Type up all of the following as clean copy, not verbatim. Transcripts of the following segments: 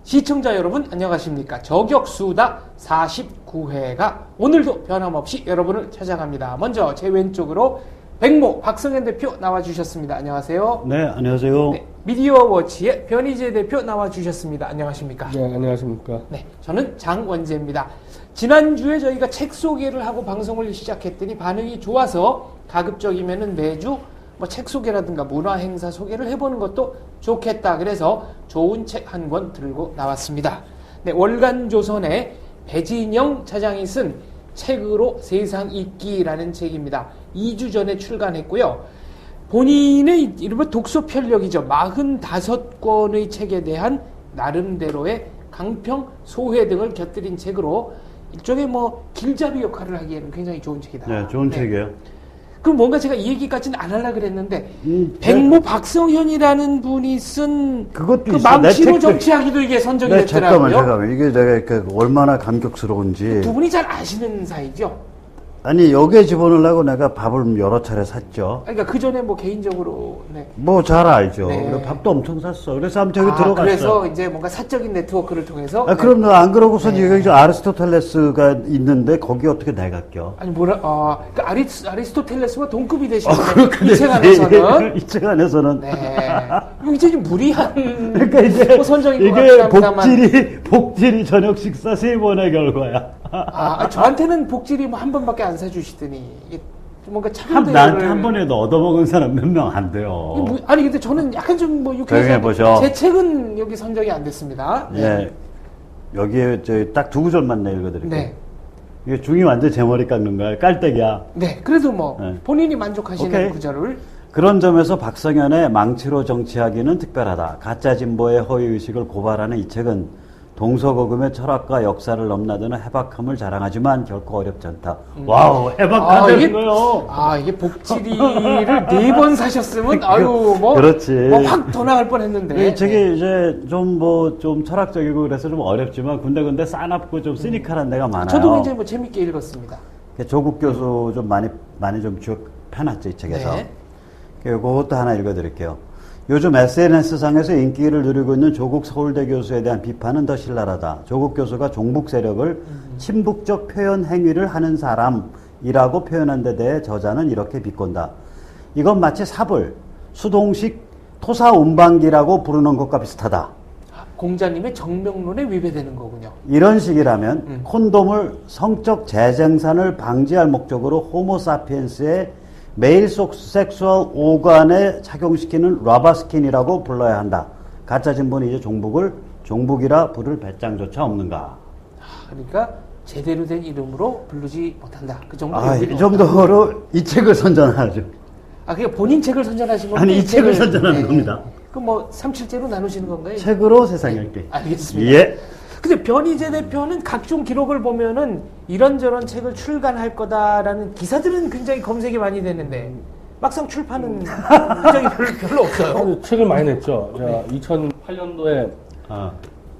시청자 여러분 안녕하십니까. 저격수다 49회가 오늘도 변함없이 여러분을 찾아갑니다. 먼저 제 왼쪽으로 백모 박성현 대표 나와주셨습니다. 안녕하세요. 네, 안녕하세요. 네, 미디어워치의 변희재 대표 나와주셨습니다. 안녕하십니까. 네, 안녕하십니까. 네, 저는 장원재입니다. 지난주에 저희가 책 소개를 하고 방송을 시작했더니 반응이 좋아서 가급적이면은 매주 뭐 책 소개라든가 문화 행사 소개를 해보는 것도 좋겠다. 그래서 좋은 책 한 권 들고 나왔습니다. 네, 월간조선의 배진영 차장이 쓴 책으로 세상 읽기라는 책입니다. 2주 전에 출간했고요. 본인의 이른바 독서 편력이죠. 45권의 책에 대한 나름대로의 강평, 소회 등을 곁들인 책으로 일종의 뭐 길잡이 역할을 하기에는 굉장히 좋은 책이다. 네, 좋은 책이에요. 그럼 뭔가 제가 이 얘기까지는 안 하려고 그랬는데 백모 박성현이라는 분이 쓴 그것도 그 있어. 망치로 정치하기도 이게 선정이 됐더라고요. 잠깐만. 이게 내가 얼마나 감격스러운지. 두 분이 잘 아시는 사이죠? 아니, 여기에 집어넣으려고 내가 밥을 여러 차례 샀죠. 그러니까 그 전에 뭐 개인적으로 네. 뭐 잘 알죠. 네. 그래서 밥도 엄청 샀어. 그래서 아무튼 저기 들어갔어. 그래서 이제 뭔가 사적인 네트워크를 통해서. 그럼 너 안 그러고선 여기 아리스토텔레스가 있는데 거기 어떻게 내가 껴? 아니 그러니까 아리스토텔레스와 동급이 되시는 이 책 안에서는. 이 책 안에서는. 네. 이제 좀 무리한. 그러니까 이제 뭐 선정인 이게 복질이 저녁 식사 3번의 결과야. 저한테는 복질이 뭐 한 번밖에 안 사주시더니 이게 뭔가 차별대우를 나한테 한 번에도 얻어먹은 사람 몇 명 안 돼요. 아니 근데 저는 약간 좀 뭐 유쾌해서 제 책은 여기 선정이 안 됐습니다. 네. 여기에 딱 두 구절만 내 읽어드릴게요. 네. 이게 중이 완전 제 머리 깎는 거야. 깔때기야. 네. 그래도 뭐 네. 본인이 만족하시는 오케이. 구절을. 그런 점에서 박성현의 망치로 정치하기는 특별하다. 가짜 진보의 허위의식을 고발하는 이 책은 동서고금의 철학과 역사를 넘나드는 해박함을 자랑하지만 결코 어렵지 않다. 와우, 해박하다는 거요. 이게 복지리를 4번 사셨으면 그렇지. 뭐 확 더 나갈 뻔했는데. 이 책이 이제 좀 철학적이고 그래서 좀 어렵지만 군데군데 싸납고 좀 시니컬한 데가 많아요. 저도 굉장히 뭐 재밌게 읽었습니다. 조국 교수 좀 많이 좀 펴놨죠, 이 책에서. 네. 그것도 하나 읽어드릴게요. 요즘 SNS상에서 인기를 누리고 있는 조국 서울대 교수에 대한 비판은 더 신랄하다. 조국 교수가 종북 세력을 친북적 표현 행위를 하는 사람이라고 표현한 데 대해 저자는 이렇게 비꼰다. 이건 마치 삽을 수동식 토사운반기라고 부르는 것과 비슷하다. 공자님의 정명론에 위배되는 거군요. 이런 식이라면 콘돔을 성적 재생산을 방지할 목적으로 호모사피엔스의 메일 섹수얼 오간에 착용시키는 러버스킨이라고 불러야 한다. 가짜 진보는 이제 종북을 종북이라 부를 배짱조차 없는가. 그러니까 제대로 된 이름으로 부르지 못한다. 그 정도. 이 정도로 이 책을 선전하죠. 그게 본인 책을 선전하신 건가요? 아니, 이 책을 선전하는 겁니다. 그럼 뭐 3, 7제로 나누시는 건가요? 책으로 세상 읽기. 알겠습니다. 예. 근데 변희재 대표는 각종 기록을 보면은 이런저런 책을 출간할 거다라는 기사들은 굉장히 검색이 많이 되는데 막상 출판은 굉장히 별로 없어요. 책을 많이 냈죠. 제가 2008년도에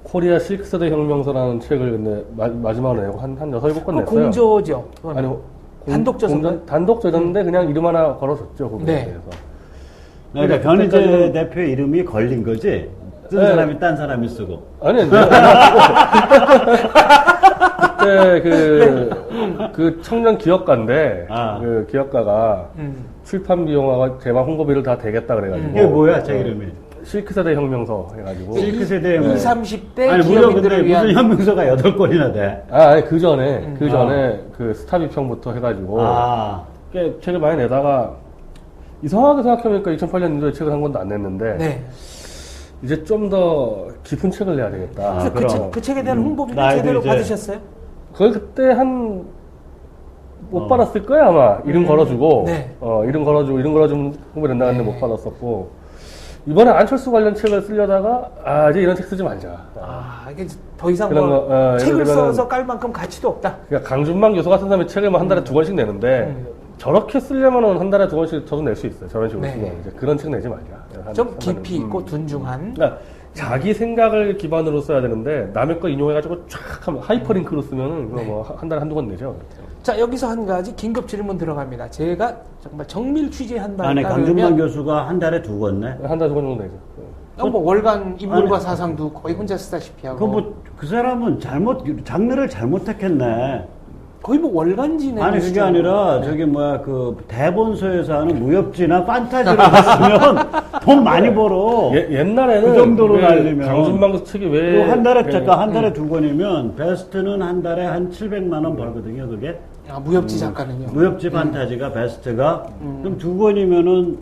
코리아 실크서대 혁명서라는 책을 근데 마지막으로 내고 한 6-7권 냈어요. 공저죠. 아니, 단독저서. 단독저자인데 그냥 이름 하나 걸어줬죠. 거기에 네. 대해서. 그러니까 변희재 대표의 이름이 걸린 거지? 쓴 사람이 딴 사람이 쓰고. 아니. 그때 그 청년 기업가인데, 그 기업가가 출판 비용하고 제막 홍보비를 다 대겠다 그래가지고. 이게 뭐야, 제 이름이? 실크세대 혁명서 해가지고. 실크세대 20, 30대 아니, 기업인들을 위한. 무슨 혁명서가 8권이나 돼? 아니, 그 전에 그 스타비평부터 해가지고. 꽤 책을 많이 내다가, 이상하게 생각해보니까 2008년도에 책을 한 권도 안 냈는데. 네. 이제 좀 더 깊은 책을 내야 되겠다. 그 책에 대한 홍보비는 제대로 받으셨어요? 거의 그때 못 받았을 거야, 아마. 이름 걸어주고. 네. 이름 걸어주면 홍보된다 했는데 못 받았었고. 이번에 안철수 관련 책을 쓰려다가, 이제 이런 책 쓰지 말자. 이게 더 이상 책을 써서 깔 만큼 가치도 없다. 그러니까 강준만 교수 같은 사람이 책을 한 달에 2권씩 내는데, 저렇게 쓰려면 한 달에 2권씩 저도 낼 수 있어요. 저런 식으로 쓰면. 이제 그런 책 내지 말자. 좀 깊이 있고 둔중한. 그러니까 자기 생각을 기반으로 써야 되는데 남의 거 인용해가지고 쫙 하면 하이퍼링크로 쓰면은 뭐 한 달에 1-2권 내죠. 자, 여기서 한 가지 긴급 질문 들어갑니다. 제가 정말 정밀 취재한 바에 아니, 따르면 강준만 교수가 한 달에 2권 내? 한 달에 2권 정도 내죠. 뭐 월간 인물과 사상도 거의 혼자 쓰다시피 하고. 그 사람은 장르를 잘못 택했네. 거의 뭐 월간지네. 아니, 그게 아니라, 대본서에서 하는 무협지나 판타지를 했으면 돈 많이 벌어. 옛날에는 그 정도로 날리면. 강준방 측이 왜. 한 달에 두 권이면, 베스트는 한 달에 한 700만 원 벌거든요, 그게. 아, 무협지 작가는요? 무협지 판타지가 베스트가. 그럼 두 권이면은,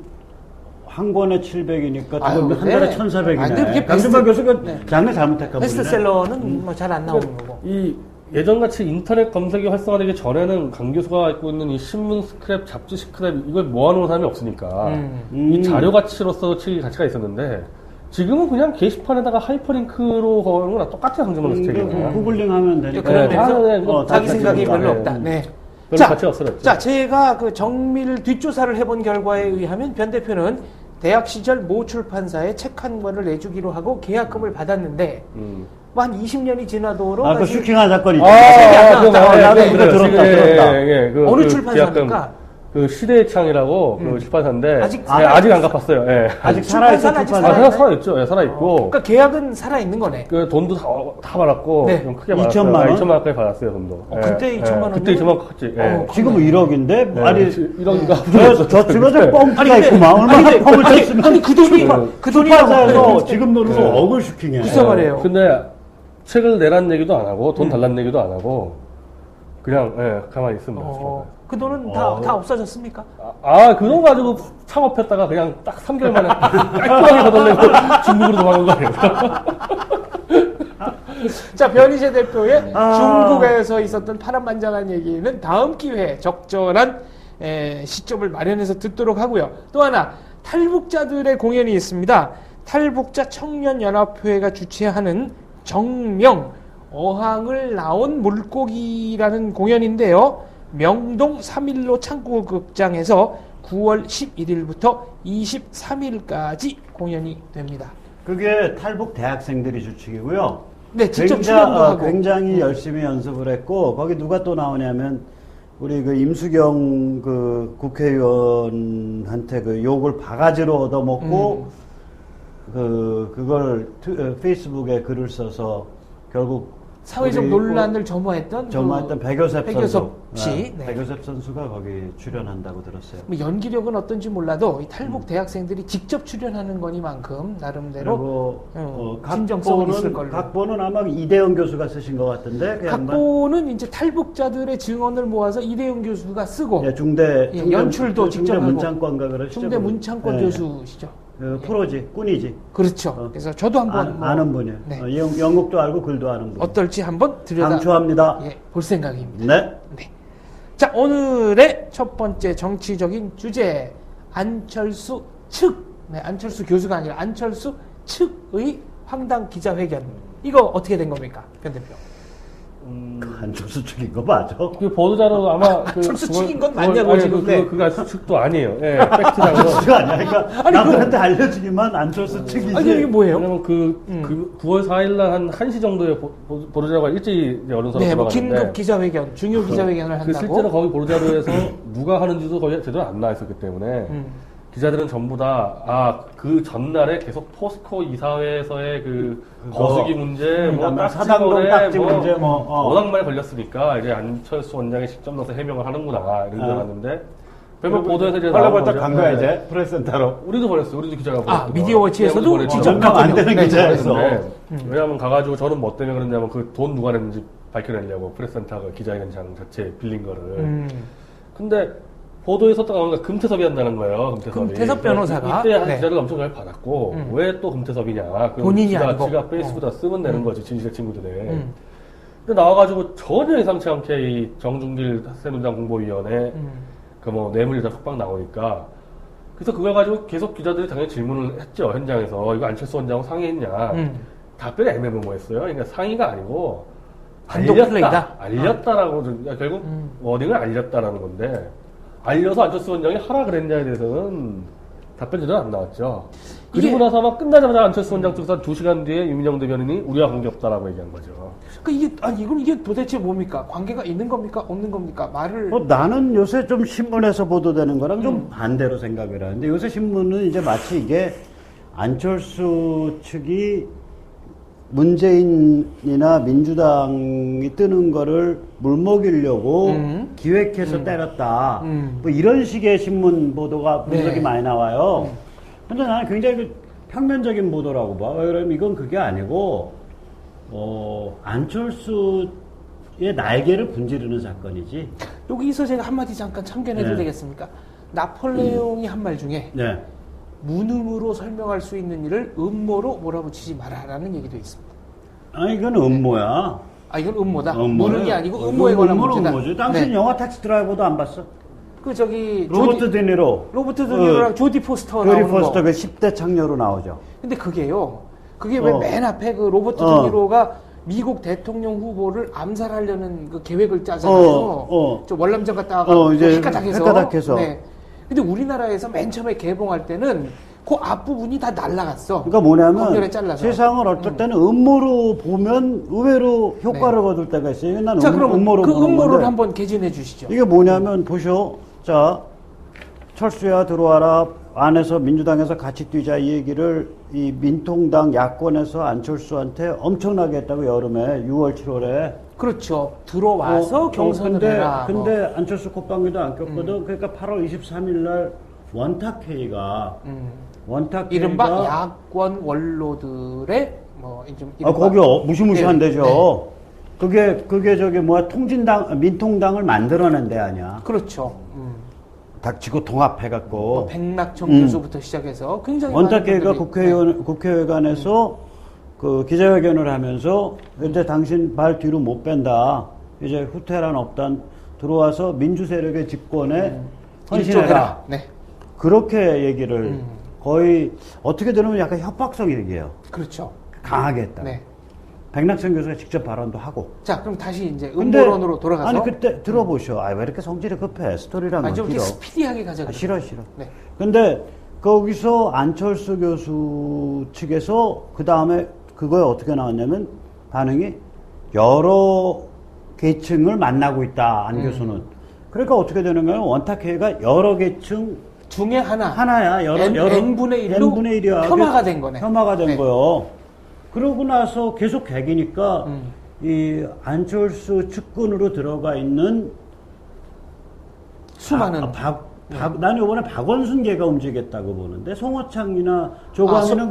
한 권에 700이니까 한 달에 1,400이네. 강준방 교수가 장르 잘못 택한 분이네. 베스트셀러는 뭐 잘 안 나오는 거고. 예전같이 인터넷 검색이 활성화되기 전에는 강 교수가 갖고 있는 이 신문 스크랩, 잡지 스크랩 이걸 모아놓은 사람이 없으니까 이 자료 가치로서 가치가 있었는데 지금은 그냥 게시판에다가 하이퍼링크로 거는 거랑 똑같은 강준방 스택이에요. 구글링 하면 되니까. 그러면서 자기 생각이 별로 없다. 네. 별로 가치가 없어졌죠. 자, 제가 그 정밀 뒷조사를 해본 결과에 의하면 변 대표는 대학 시절 모 출판사에 책 한 권을 내주기로 하고 계약금을 받았는데 한 20년이 지나도록 그 슈킹한 사건이 있죠. 나도 들었다. 어느 출판사입니까? 그 시대의 창이라고 그 출판사인데 아직 안 갚았어요. 예. 아직 살아있어. 살아있죠. 예, 살아있고. 그러니까 계약은 살아있는 거네. 그 돈도 다 받았고 좀 크게 받았어요. 2천만 원? 2천만 원까지 받았어요, 돈도. 그때 2천만 원. 그때 2천만 원 컸지. 지금은 1억인데 아니 1억인가? 저 집에서 뻥튀가 있구만. 얼마나 뻥을 쳤으면. 아니 그 돈이 출판사에서 지금 돈으로 억을 슈킹해. 글쎄 말이에요. 근데 책을 내란 얘기도 안 하고 돈 달란 얘기도 안 하고 그냥 가만히 있습니다. 그 돈은 다 없어졌습니까? 그 돈 가지고 창업했다가 그냥 딱 3개월 만에 깔끔하게 거덜내고 중국으로 도망간 거 아니에요? 자, 변희재 대표의 중국에서 있었던 파란만장한 얘기는 다음 기회에 적절한 시점을 마련해서 듣도록 하고요. 또 하나, 탈북자들의 공연이 있습니다. 탈북자 청년연합회가 주최하는 정명, 어항을 나온 물고기라는 공연인데요. 명동 3일로 창고극장에서 9월 11일부터 23일까지 공연이 됩니다. 그게 탈북 대학생들이 주축이고요. 네, 직접 출연도 하고. 굉장히 열심히 연습을 했고, 거기 누가 또 나오냐면, 우리 그 임수경 그 국회의원한테 그 욕을 바가지로 얻어먹고, 그걸 페이스북에 글을 써서 결국 사회적 논란을 점화했던 백요셉 선수. 씨. 네. 백요셉 선수가 거기 출연한다고 들었어요. 뭐 연기력은 어떤지 몰라도 이 탈북 대학생들이 직접 출연하는 거니만큼 나름대로 진정성은 있을 걸로. 각본은 아마 이대영 교수가 쓰신 것 같은데. 각본은 이제 탈북자들의 증언을 모아서 이대영 교수가 쓰고. 중대 연출도 직접 하고. 문창권가 그러시죠. 중대 문창권 교수시죠. 프로지, 꾼이지. 그렇죠. 그래서 저도 한번 아는 분이에요. 네. 영국도 알고 글도 아는 분. 어떨지 한번 강추합니다. 볼 생각입니다. 네. 자, 오늘의 첫 번째 정치적인 주제, 안철수 측, 안철수 교수가 아니라 안철수 측의 황당 기자회견. 이거 어떻게 된 겁니까, 변 대표? 안철수 측인 거 맞아? 그 보도자료 아마 안철수 측인 건 맞냐고 지금. 그거 안철수 측도 아니에요. 팩트상으로. 안철수가 아니야. 그러니까 남들한테 알려주기만 안철수 측이지. 아니 이게 뭐예요? 왜냐면 9월 4일날 한 1시 정도에 보도자료가 일찍 언론사로 뭐 들어갔는데 긴급 기자회견, 중요 기자회견을 한다고. 실제로 거기 보도자료에서 누가 하는지도 거의 제대로 안 나와 있었기 때문에 기자들은 전부 다 그 전날에 계속 포스코 이사회에서의 그 거수기 문제, 사당동 딱지 문제, 워낙 많이 걸렸으니까 이제 안철수 원장이 직접 나서 해명을 하는구나 이런 줄 알았는데 별로 보도에서 이제 벌떡 간 거야 이제 프레스센터로. 우리도 보냈어요. 우리도 기자가 보냈어요. 미디어워치에서도 직접 안 되는 기자였어. 왜냐하면 가가지고 저는 뭐 때문에 그랬냐면 그 돈 누가 냈는지 밝혀내려고 프레스센터가 기자회견장 자체 빌린 거를. 근데 보도에 썼다가 뭔가 금태섭이 한다는 거예요. 금태섭 변호사가. 이때 한 기자를 엄청 잘 받았고 왜 또 금태섭이냐. 본인이 아니고. 지가 페이스북에다 쓰면 되는 거지. 진실의 친구들에. 근데 나와가지고 전혀 예상치 않게 이 정중길 새누리당 공보위원회 그 뭐 뇌물이다 속박 나오니까 그래서 그걸 가지고 계속 기자들이 당연히 질문을 했죠. 현장에서 이거 안철수 원장하고 상의했냐. 답변이 애매모호했어요. 그러니까 상의가 아니고 알렸다라고 결국 워딩을 알렸다라는 건데 알려서 안철수 원장이 하라 그랬냐에 대해서는 답변 제대로 안 나왔죠. 그리고 나서 아마 끝나자마자 안철수 원장 쪽에서 한 2시간 뒤에 유민영 대변인이 우리와 관계없다라고 얘기한 거죠. 이게 도대체 뭡니까? 관계가 있는 겁니까? 없는 겁니까? 말을. 나는 요새 좀 신문에서 보도되는 거랑 좀 반대로 생각을 하는데 요새 신문은 이제 마치 이게 안철수 측이 문재인이나 민주당이 뜨는 거를 물먹이려고 기획해서 때렸다. 뭐 이런 식의 신문 보도가 분석이 네. 많이 나와요. 근데 나는 굉장히 평면적인 보도라고 봐. 왜 그러면 이건 그게 아니고 안철수의 날개를 분지르는 사건이지. 여기서 제가 한마디 잠깐 참견해도 네. 되겠습니까? 나폴레옹이 한 말 중에 네. 문음으로 설명할 수 있는 일을 음모로 몰아붙이지 마라라는 얘기도 있습니다. 아니 이건 음모야. 아 이건 음모다. 음모는- 문음이 아니고 음모에 관한 음모는 문제다. 음모지. 당신 네. 영화 택시 드라이버도 안 봤어? 그 저기 로버트 데니로. 로버트 드니로랑 조디 포스터 조디 나오는 포스터 거. 그 10대 창녀로 나오죠. 근데 그게요. 그게 왜 어. 맨 앞에 그 로버트 드니로가 미국 대통령 후보를 암살하려는 그 계획을 짜잖아요. 저 월남전 갔다가 이제 헷가닥해서. 헷가닥해서. 네. 근데 우리나라에서 맨 처음에 개봉할 때는 그 앞부분이 다 날라갔어. 그러니까 뭐냐면 검열에 잘라서. 세상을 어떨 때는 음모로 보면 의외로 효과를 거둘 때가 있어요. 이건 난 자, 그럼 음모로 그 보는 음모를 건데. 한번 개진해 주시죠. 이게 뭐냐면 보쇼. 자, 철수야 들어와라. 안에서 민주당에서 같이 뛰자 이 얘기를 이 민통당 야권에서 안철수한테 엄청나게 했다고 여름에 6월 7월에 그렇죠. 들어와서 경선을 해라. 근데 안철수 콧방귀도 안 꼈거든. 그러니까 8월 23일 날 원탁회의가 원탁회의가 이른바 야권 원로들의 좀 거기 무시무시한 네, 데죠. 그게 저기 뭐야 민통당을 만들어낸 데 아니야. 그렇죠. 닥치고 통합해갖고 백낙청 교수부터 시작해서 굉장히 원탁회의가 많은 분들이- 국회의관에서 그 기자회견을 하면서 이제 당신 발 뒤로 못 뺀다. 이제 후퇴란 없단 들어와서 민주 세력의 집권에 헌신해라. 일조해라. 네. 그렇게 얘기를 거의 어떻게 들으면 약간 협박성 얘기예요. 그렇죠. 강하게 했다. 네. 백낙천 교수가 직접 발언도 하고. 자, 그럼 다시 이제 근데- 음모론으로 돌아가서 아니 그때 들어보셔. 왜 이렇게 성질이 급해? 스토리란 건 좀 길어. 이렇게 스피디하게 가자. 싫어. 네. 근데 거기서 안철수 교수 측에서 그 다음에 그거에 어떻게 나왔냐면 반응이 여러 계층을 만나고 있다. 안 교수는. 그러니까 어떻게 되는 거예요? 원탁회의가 여러 계층 중에 하나야. n분의 1로 n분의 1이야. 혐화가 된 거네. 혐화가 된 네. 거요. 그러고 나서 계속 개기니까 이 안철수 측근으로 들어가 있는 수많은 나는 이번에 박원순 계가 움직였다고 보는데 송호창이나 조광희는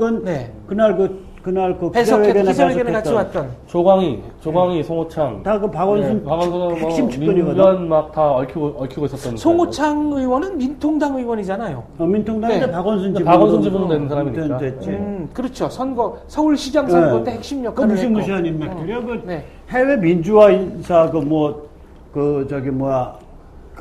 그날 그 기자회견에 같이 왔던 조광희, 송호창. 다 그 박원순 박원순은 핵심 측근이거든. 민변 막 다 얽히고 있었던. 송호창 의원은 민통당 의원이잖아요. 민통당인데 네. 박원순 지분으로 낸 사람이니까. 됐지. 그렇죠. 서울시장 선거 때 핵심 역할을 했고. 무시무시한 인맥들이야. 네. 해외 민주화 인사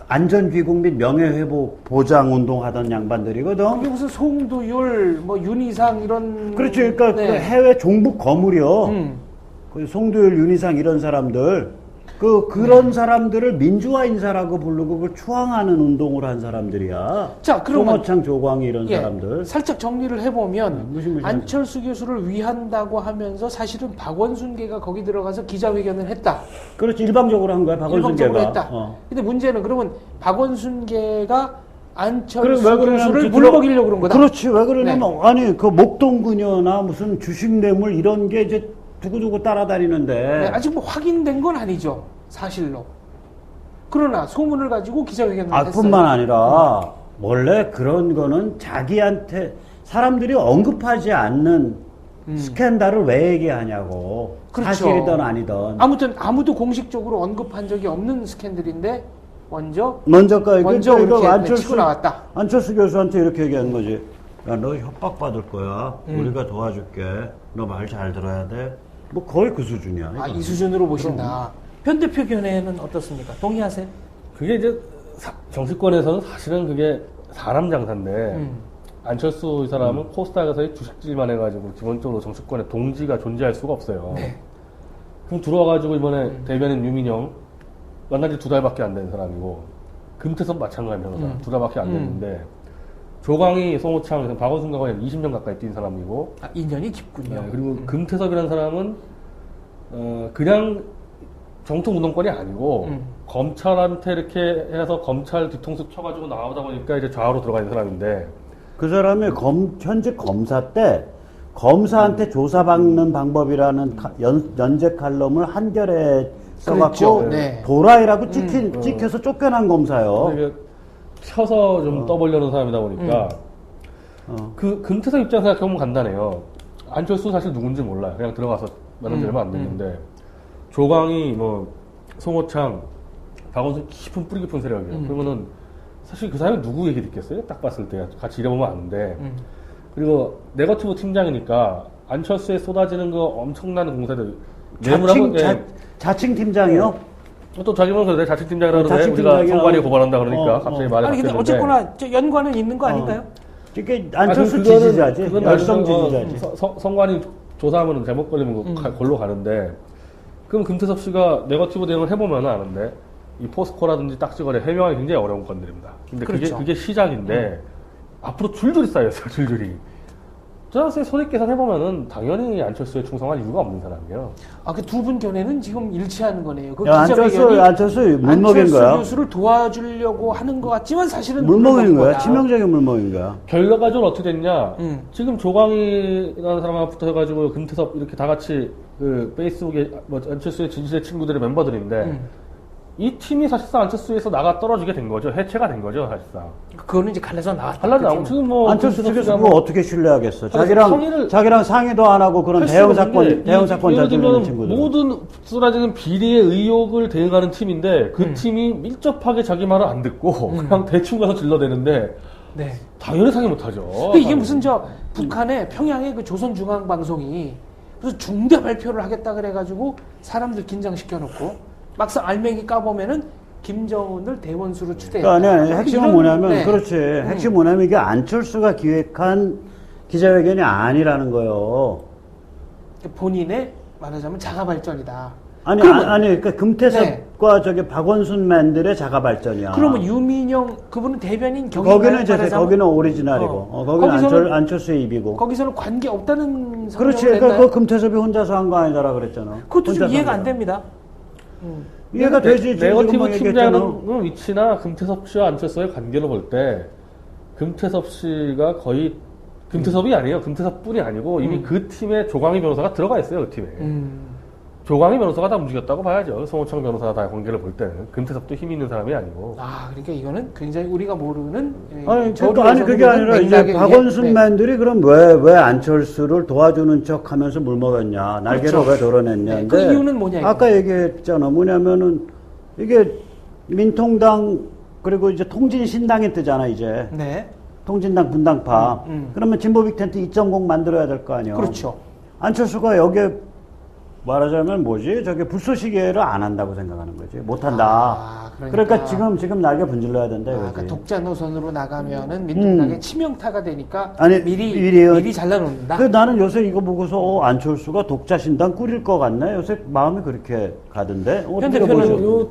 안전귀국 및 명예회복 보장 운동하던 양반들이거든. 그게 무슨 송두율, 윤희상 이런. 그렇죠. 그러니까 네. 그 해외 종북 거물이요. 그 송두율, 윤희상 이런 사람들. 그런 사람들을 민주화 인사라고 부르고 그걸 추앙하는 운동을 한 사람들이야. 자, 그러면 송호창, 조광희 이런 예, 사람들. 살짝 정리를 해보면 무시무시한 안철수 교수를 위한다고 하면서 사실은 박원순계가 거기 들어가서 기자회견을 했다. 그렇지. 일방적으로 한 거야. 박원순 일방적으로 계가. 했다. 근데 문제는 그러면 박원순계가 그럼 안철수 왜 그러냐면 교수를 그 물먹이려고 그런 거다. 그렇지. 왜 그러냐면 아니 그 목동그녀나 무슨 주식뇌물 이런 게 이제 두고두고 따라다니는데. 네, 아직 확인된 건 아니죠. 사실로. 그러나 소문을 가지고 기자회견을 했어요. 뿐만 아니라 원래 그런 거는 자기한테 사람들이 언급하지 않는 스캔들을 왜 얘기하냐고. 그렇죠. 사실이든 아니든. 아무튼 아무도 공식적으로 언급한 적이 없는 스캔들인데 먼저 이렇게 치고 나왔다. 안철수 교수한테 이렇게 얘기하는 거지. 야, 너 협박받을 거야. 우리가 도와줄게. 너 말 잘 들어야 돼. 뭐 거의 그 수준이야. 이 수준으로 보신다. 편 대표 견해는 어떻습니까? 동의하세요? 그게 이제 정치권에서는 사실은 그게 사람 장사인데 안철수 이 사람은 코스닥에서의 주식질만 해가지고 기본적으로 정치권에 동지가 존재할 수가 없어요. 네. 그럼 들어와가지고 이번에 대변인 유민영 만난 지 2달밖에 안 된 사람이고 금태섭 마찬가지 변호사 2달밖에 안 됐는데 조광희, 송호창, 박원순과 거의 20년 가까이 뛴 사람이고 인연이 깊군요. 네, 그리고 금태섭이라는 사람은 그냥 정통 운동권이 아니고 검찰한테 이렇게 해서 검찰 뒤통수 쳐가지고 나오다 보니까 이제 좌우로 들어가 있는 사람인데 그 사람이 현직 검사 때 검사한테 조사받는 방법이라는 연재 칼럼을 한겨레에 써갖고 그랬죠. 네. 도라이라고 찍혀서 쫓겨난 검사요. 이게 펴서 좀 떠보려는 사람이다 보니까 그 금태섭 입장 생각해보면 간단해요. 안철수 사실 누군지 몰라요. 그냥 들어가서 만난 지 얼마 안 됐는데 조광희, 뭐 송호창, 박원순 깊은 뿌리 깊은 세력이에요. 그러면은 사실 그 사람이 누구 얘기 듣겠어요? 딱 봤을 때 같이 일해보면 아는데. 그리고 네거티브 팀장이니까 안철수에 쏟아지는 그 엄청난 공세들 자칭 팀장이요? 또 자기만 그래 자칭 팀장이라고 그러는데 우리가 팀장이요. 선관위 고발한다 그러니까 갑자기 말이 아니 근데 바뀌었는데 어쨌거나 연관은 있는 거 아닌가요? 이게 안철수 지지자지. 그건 열성 지지자지. 선관위 조사하면 제목 걸리면 걸로 가는데 그럼 금태섭 씨가 네거티브 대응을 해보면 아는데 이 포스코라든지 딱지거래 해명하기 굉장히 어려운 건들입니다. 근데 그렇죠. 그게 시작인데 앞으로 줄줄이 쌓였어요. 줄줄이. 저한테 손익 계산해보면은 당연히 안철수에 충성할 이유가 없는 사람이에요. 아, 그 두 분 견해는 지금 일치하는 거네요. 그 야, 기자회견이 안철수 물먹인 거야. 안철수 교수를 도와주려고 하는 것 같지만 사실은 물먹인 거야. 거다. 치명적인 물먹인 거야. 결과적으로 어떻게 됐냐? 지금 조광희라는 사람하고 붙어가지고 금태섭 이렇게 다 같이 그 페이스북에 뭐 안철수의 진실의 친구들의 멤버들인데 이 팀이 사실상 안철수에서 나가 떨어지게 된 거죠. 해체가 된 거죠, 사실상. 그거는 이제 갈라서 나왔다. 갈라나고 지금 뭐 안철수 측에서 뭐 그거 어떻게 신뢰하겠어? 상의를 자기랑 상의도 안 하고 그런 할 대형 수가 없는데 사건 예를 저지르는 들면 친구들. 모든 쏟아지는 비리의 의혹을 대응하는 팀인데 그 팀이 밀접하게 자기 말을 안 듣고 그냥 대충 가서 질러대는데 네. 당연히 상의 못하죠. 근데 이게 무슨 북한의 평양의 그 조선중앙방송이 무슨 중대 발표를 하겠다 그래가지고 사람들 긴장시켜놓고 막상 알맹이 까보면은 김정은을 대원수로 추대했다. 그러니까 아니, 핵심은 뭐냐면, 네. 그렇지. 핵심 뭐냐면 이게 안철수가 기획한 기자회견이 아니라는 거예요. 본인의 말하자면 자가발전이다. 아니, 그러니까 금태섭과 저기 박원순맨들의 자가발전이야. 그러면 유민영 그분은 대변인 거기는 이제 거기는 오리지널이고, 거기는 안철수의 입이고. 거기서는 관계 없다는 그렇지. 성명을 그 금태섭이 혼자서 한 거 아니더라 그랬잖아. 그것도 좀 혼자서 이해가 한 안 거야. 됩니다. 이해가 되지. 네거티브 팀장의 위치나 금태섭 씨와 안철수의 관계로 볼 때 금태섭 씨가 거의 금태섭이 아니에요. 금태섭뿐이 아니고 이미 그 팀에 조광희 변호사가 들어가 있어요. 그 팀에. 조광희 변호사가 다 움직였다고 봐야죠. 송호창 변호사가 다 관계를 볼 때는. 금태섭도 힘이 있는 사람이 아니고. 아, 그러니까 이거는 굉장히 우리가 모르는. 그게 아니라 이제 박원순맨들이 그럼 왜 안철수를 도와주는 척 하면서 물먹였냐. 날개를 그렇죠. 왜 드러냈냐. 네, 그 이유는 뭐냐. 이거. 아까 얘기했잖아. 뭐냐면은 이게 민통당 그리고 이제 통진신당이 뜨잖아, 이제. 네. 통진당 분당파. 그러면 진보 빅텐트 2.0 만들어야 될 거 아니에요. 그렇죠. 안철수가 여기에 말하자면 저게 불쏘시개를 안 한다고 생각하는 거지. 못한다. 그러니까 지금 날개 분질러야 된다. 그러니까 독자 노선으로 나가면은 민통당의 치명타가 되니까 미리 잘라놓는다. 나는 요새 이거 보고서 안철수가 독자 신당 꾸릴 것 같네. 요새 마음이 그렇게 가던데. 현 대표는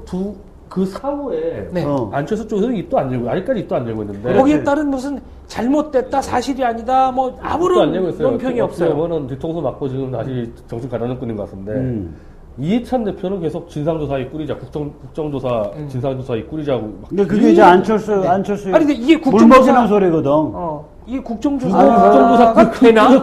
그 사후에 네. 안철수 쪽에서는 입도 안 열고 아직까지 입도 안 열고 있는데 거기에 따른 무슨 잘못됐다 사실이 아니다 뭐 아무런 논평이 없어요. 이거는 뒤통수 맞고 지금 다시 정신 가다놓고 있는 것 같은데 이해찬 대표는 계속 진상조사위 꾸리자 국정조사 진상조사위 꾸리자고. 근데 그게 이제 안철수 아니 근데 이게 물먹이는 소리거든. 이게 국정조사가 되나?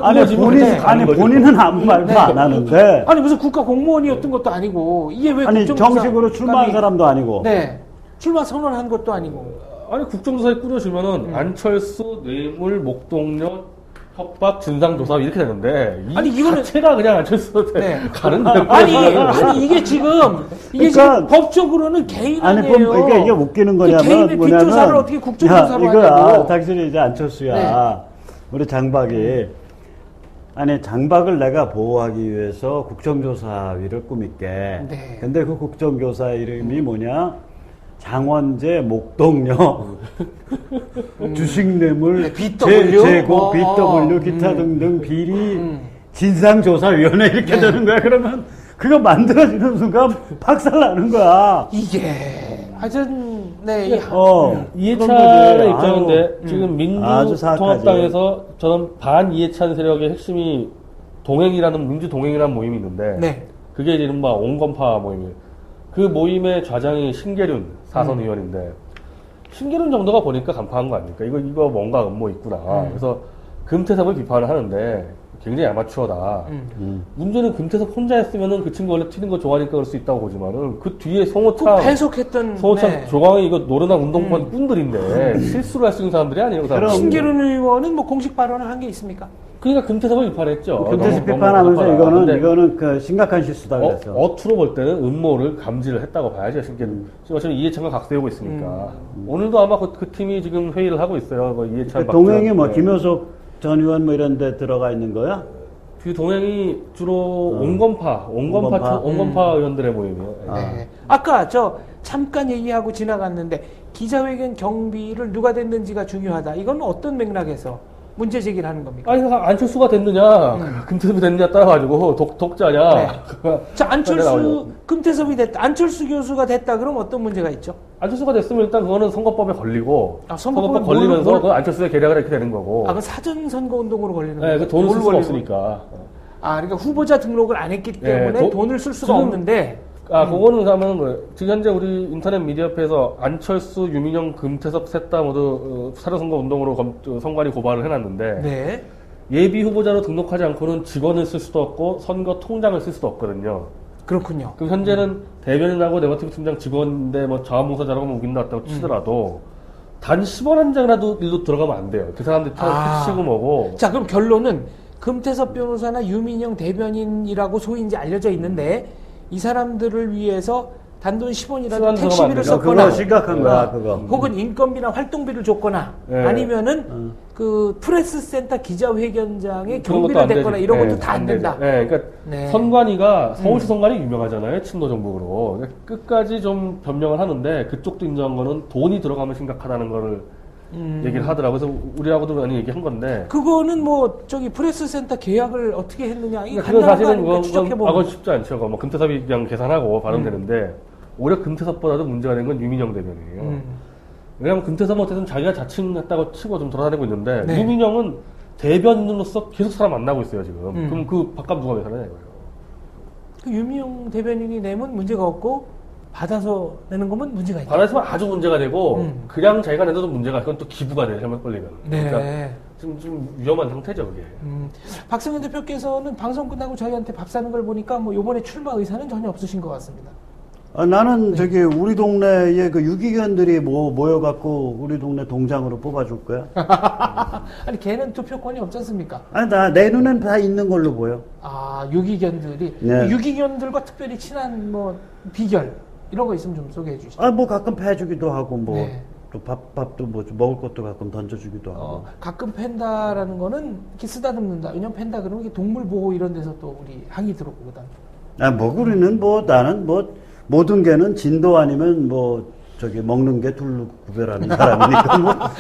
본인은 아무 말도 안 하는데. 아니 무슨 국가 공무원이었던 것도 아니고 이게 왜 정식으로 출마한 사람도 아니고. 네. 출마 선언한 것도 아니고. 아니 국정조사에 꾸려지면은 안철수 뇌물 목동료 협박 진상조사 이렇게 되는데 이거는 자체가 그냥 안철수한테 가는 아니 이게 지금 법적으로는 개인 아니에요. 이게 웃기는 거냐면 개인의 뒷조사를 어떻게 국정조사로 하냐고. 당신이 이제 안철수야. 네. 우리 장박이 장박을 내가 보호하기 위해서 국정조사위를 꾸밀게. 네. 근데 그 국정조사 이름이 뭐냐? 장원재 목동료 주식뇌물 재고 BW 기타 등등 비리 진상조사위원회 이렇게 되는 거야. 그러면 그거 만들어지는 순간 박살나는 거야. 이게 하여튼 이해찬의 입장인데 지금 민주통합당에서 저는 반 이해찬 세력의 핵심이 민주동행이라는 모임이 있는데 그게 이른바 온건파 모임이에요. 그 모임의 좌장이 신계륜 사선 의원인데 신기루 정도가 보니까 간파한 거 아닙니까? 이거 뭔가 음모 있구나. 그래서 금태섭을 비판을 하는데 굉장히 아마추어다. 문제는 금태섭 혼자 했으면은 그 친구 원래 튀는 거 좋아하니까 그럴 수 있다고 보지만은 그 뒤에 송호창 네. 조광희 이거 노련한 운동권 꾼들인데 실수를 할 수 있는 사람들이 아니에요. 그 신기룬 의원은 뭐 공식 발언을 한 게 있습니까? 그러니까 금태섭을 비판했죠. 금태섭 비판하면서 이거는 그 심각한 실수다 그랬어. 어투로 볼 때는 음모를 감지를 했다고 봐야죠. 지금 어차피 이해찬과 각세우고 있으니까. 오늘도 아마 그 팀이 지금 회의를 하고 있어요. 그 이해찬 동행이 뭐 김효석 전 의원 뭐 이런 데 들어가 있는 거야? 그 동행이 주로 온건파 의원들의 모임이에요. 네. 아까 잠깐 얘기하고 지나갔는데 기자회견 경비를 누가 됐는지가 중요하다. 이건 어떤 맥락에서 문제 제기를 하는 겁니까? 아니, 안철수가 됐느냐, 금태섭이 됐느냐 따라가지고 독자냐. 네. 자, 금태섭이 됐다. 안철수 교수가 됐다. 그럼 어떤 문제가 있죠? 안철수가 됐으면 일단 그거는 선거법에 걸리고, 선거법에 걸리면서 그 안철수의 계략을 이렇게 되는 거고. 그 사전 선거 운동으로 걸리는 거예요? 네, 그 돈을 쓸 수가 없으니까. 그러니까 후보자 등록을 안 했기 때문에 돈을 쓸 수가 없는데. 그거는 그러면 지금 현재 우리 인터넷 미디어협회에서 안철수, 유민영, 금태섭 셋 다 모두 사전선거 운동으로 선관위 고발을 해놨는데 네. 예비 후보자로 등록하지 않고는 직원을 쓸 수도 없고 선거 통장을 쓸 수도 없거든요. 그렇군요. 그럼 현재는 대변인하고 네거티브 팀장 직원인데 뭐 자원봉사자라고 우긴다 왔다고 치더라도 단 10원 한 장이라도 일로 들어가면 안 돼요. 그 사람들 택시고 뭐고. 자, 그럼 결론은 금태섭 변호사나 유민영 대변인이라고 소위 이제 알려져 있는데 이 사람들을 위해서 단돈 10원이라도 택시비를 썼거나 그거 심각한 거야, 그거. 혹은 인건비나 활동비를 줬거나 아니면은 그 프레스센터 기자회견장에 경비를 댔거나 이런 것도 다 안 된다. 네, 그러니까 선관위가 서울시 선관위 유명하잖아요. 친노 정북으로. 그러니까 끝까지 좀 변명을 하는데 그쪽도 인정한 거는 돈이 들어가면 심각하다는 거를 얘기를 하더라고요. 그래서 우리하고도 많이 얘기한 건데. 그거는 프레스센터 계약을 어떻게 했느냐. 이게 그건 사실은 그건 쉽지 않죠. 뭐 금태섭이 그냥 계산하고 발언되는데 오히려 금태섭보다도 문제가 된 건 유민영 대변이에요. 왜냐하면 금태섭은 어쨌든 자기가 자칭했다고 치고 좀 돌아다니고 있는데 유민영은 대변인으로서 계속 사람 만나고 있어요 지금. 그럼 그 밥값 누가 계산하냐 이거예요. 그 유민영 대변인이 내면 문제가 없고 받아서 내는 거면 문제가 있다. 받아서 아주 문제가 되고 그냥 자기가 내도 문제가 그건 또 기부가 돼요. 잘못 걸리면. 네. 그러니까 좀 위험한 상태죠 그게. 박성현 대표께서는 방송 끝나고 저희한테 밥 사는 걸 보니까 뭐 이번에 출마 의사는 전혀 없으신 것 같습니다. 나는 우리 동네에 그 유기견들이 모여갖고 우리 동네 동장으로 뽑아줄 거야. 아니 걔는 투표권이 없지 않습니까? 아니 내 눈엔 다 있는 걸로 보여. 유기견들이 유기견들과 특별히 친한 비결 이런 거 있으면 좀 소개해 주시죠. 가끔 패주기도 하고 또 밥도 먹을 것도 가끔 던져주기도 하고. 가끔 팬다라는 거는 이렇게 쓰다듬는다. 왜냐면 팬다 그러면 이게 동물 보호 이런 데서 또 우리 항의 들어오거든. 우리는 나는 모든 개는 진도 아니면 먹는 게 둘로 구별하는 사람이니까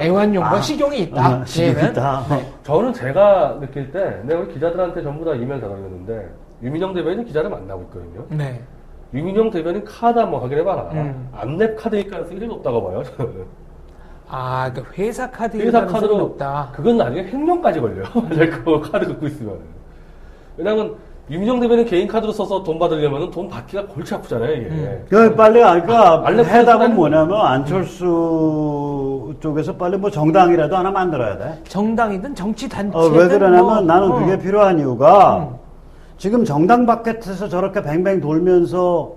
애완용과 식용이 있다. 식용이다. 저는 제가 느낄 때 내가 우리 기자들한테 전부 다 이메일 다 돌렸는데 유민영 대변인 기자를 만나고 있거든요. 네. 유민영 대변인 카드 한번 확인해봐라. 안랩 카드일 가능성이 되게 높다고 봐요. 저는. 그러니까 회사 카드로 높다. 그건 나중에 횡령까지 걸려요. 그 카드 갖고 있으면. 왜냐면 유민영 대변인 개인 카드로 써서 돈 받으려면 돈 받기가 골치 아프잖아요, 이게. 빨리, 해답은 뭐냐면, 안철수 쪽에서 빨리 정당이라도 하나 만들어야 돼. 정당이든 정치단체든. 왜 그러냐면 나는 그게 필요한 이유가, 지금 정당 바깥에서 저렇게 뱅뱅 돌면서,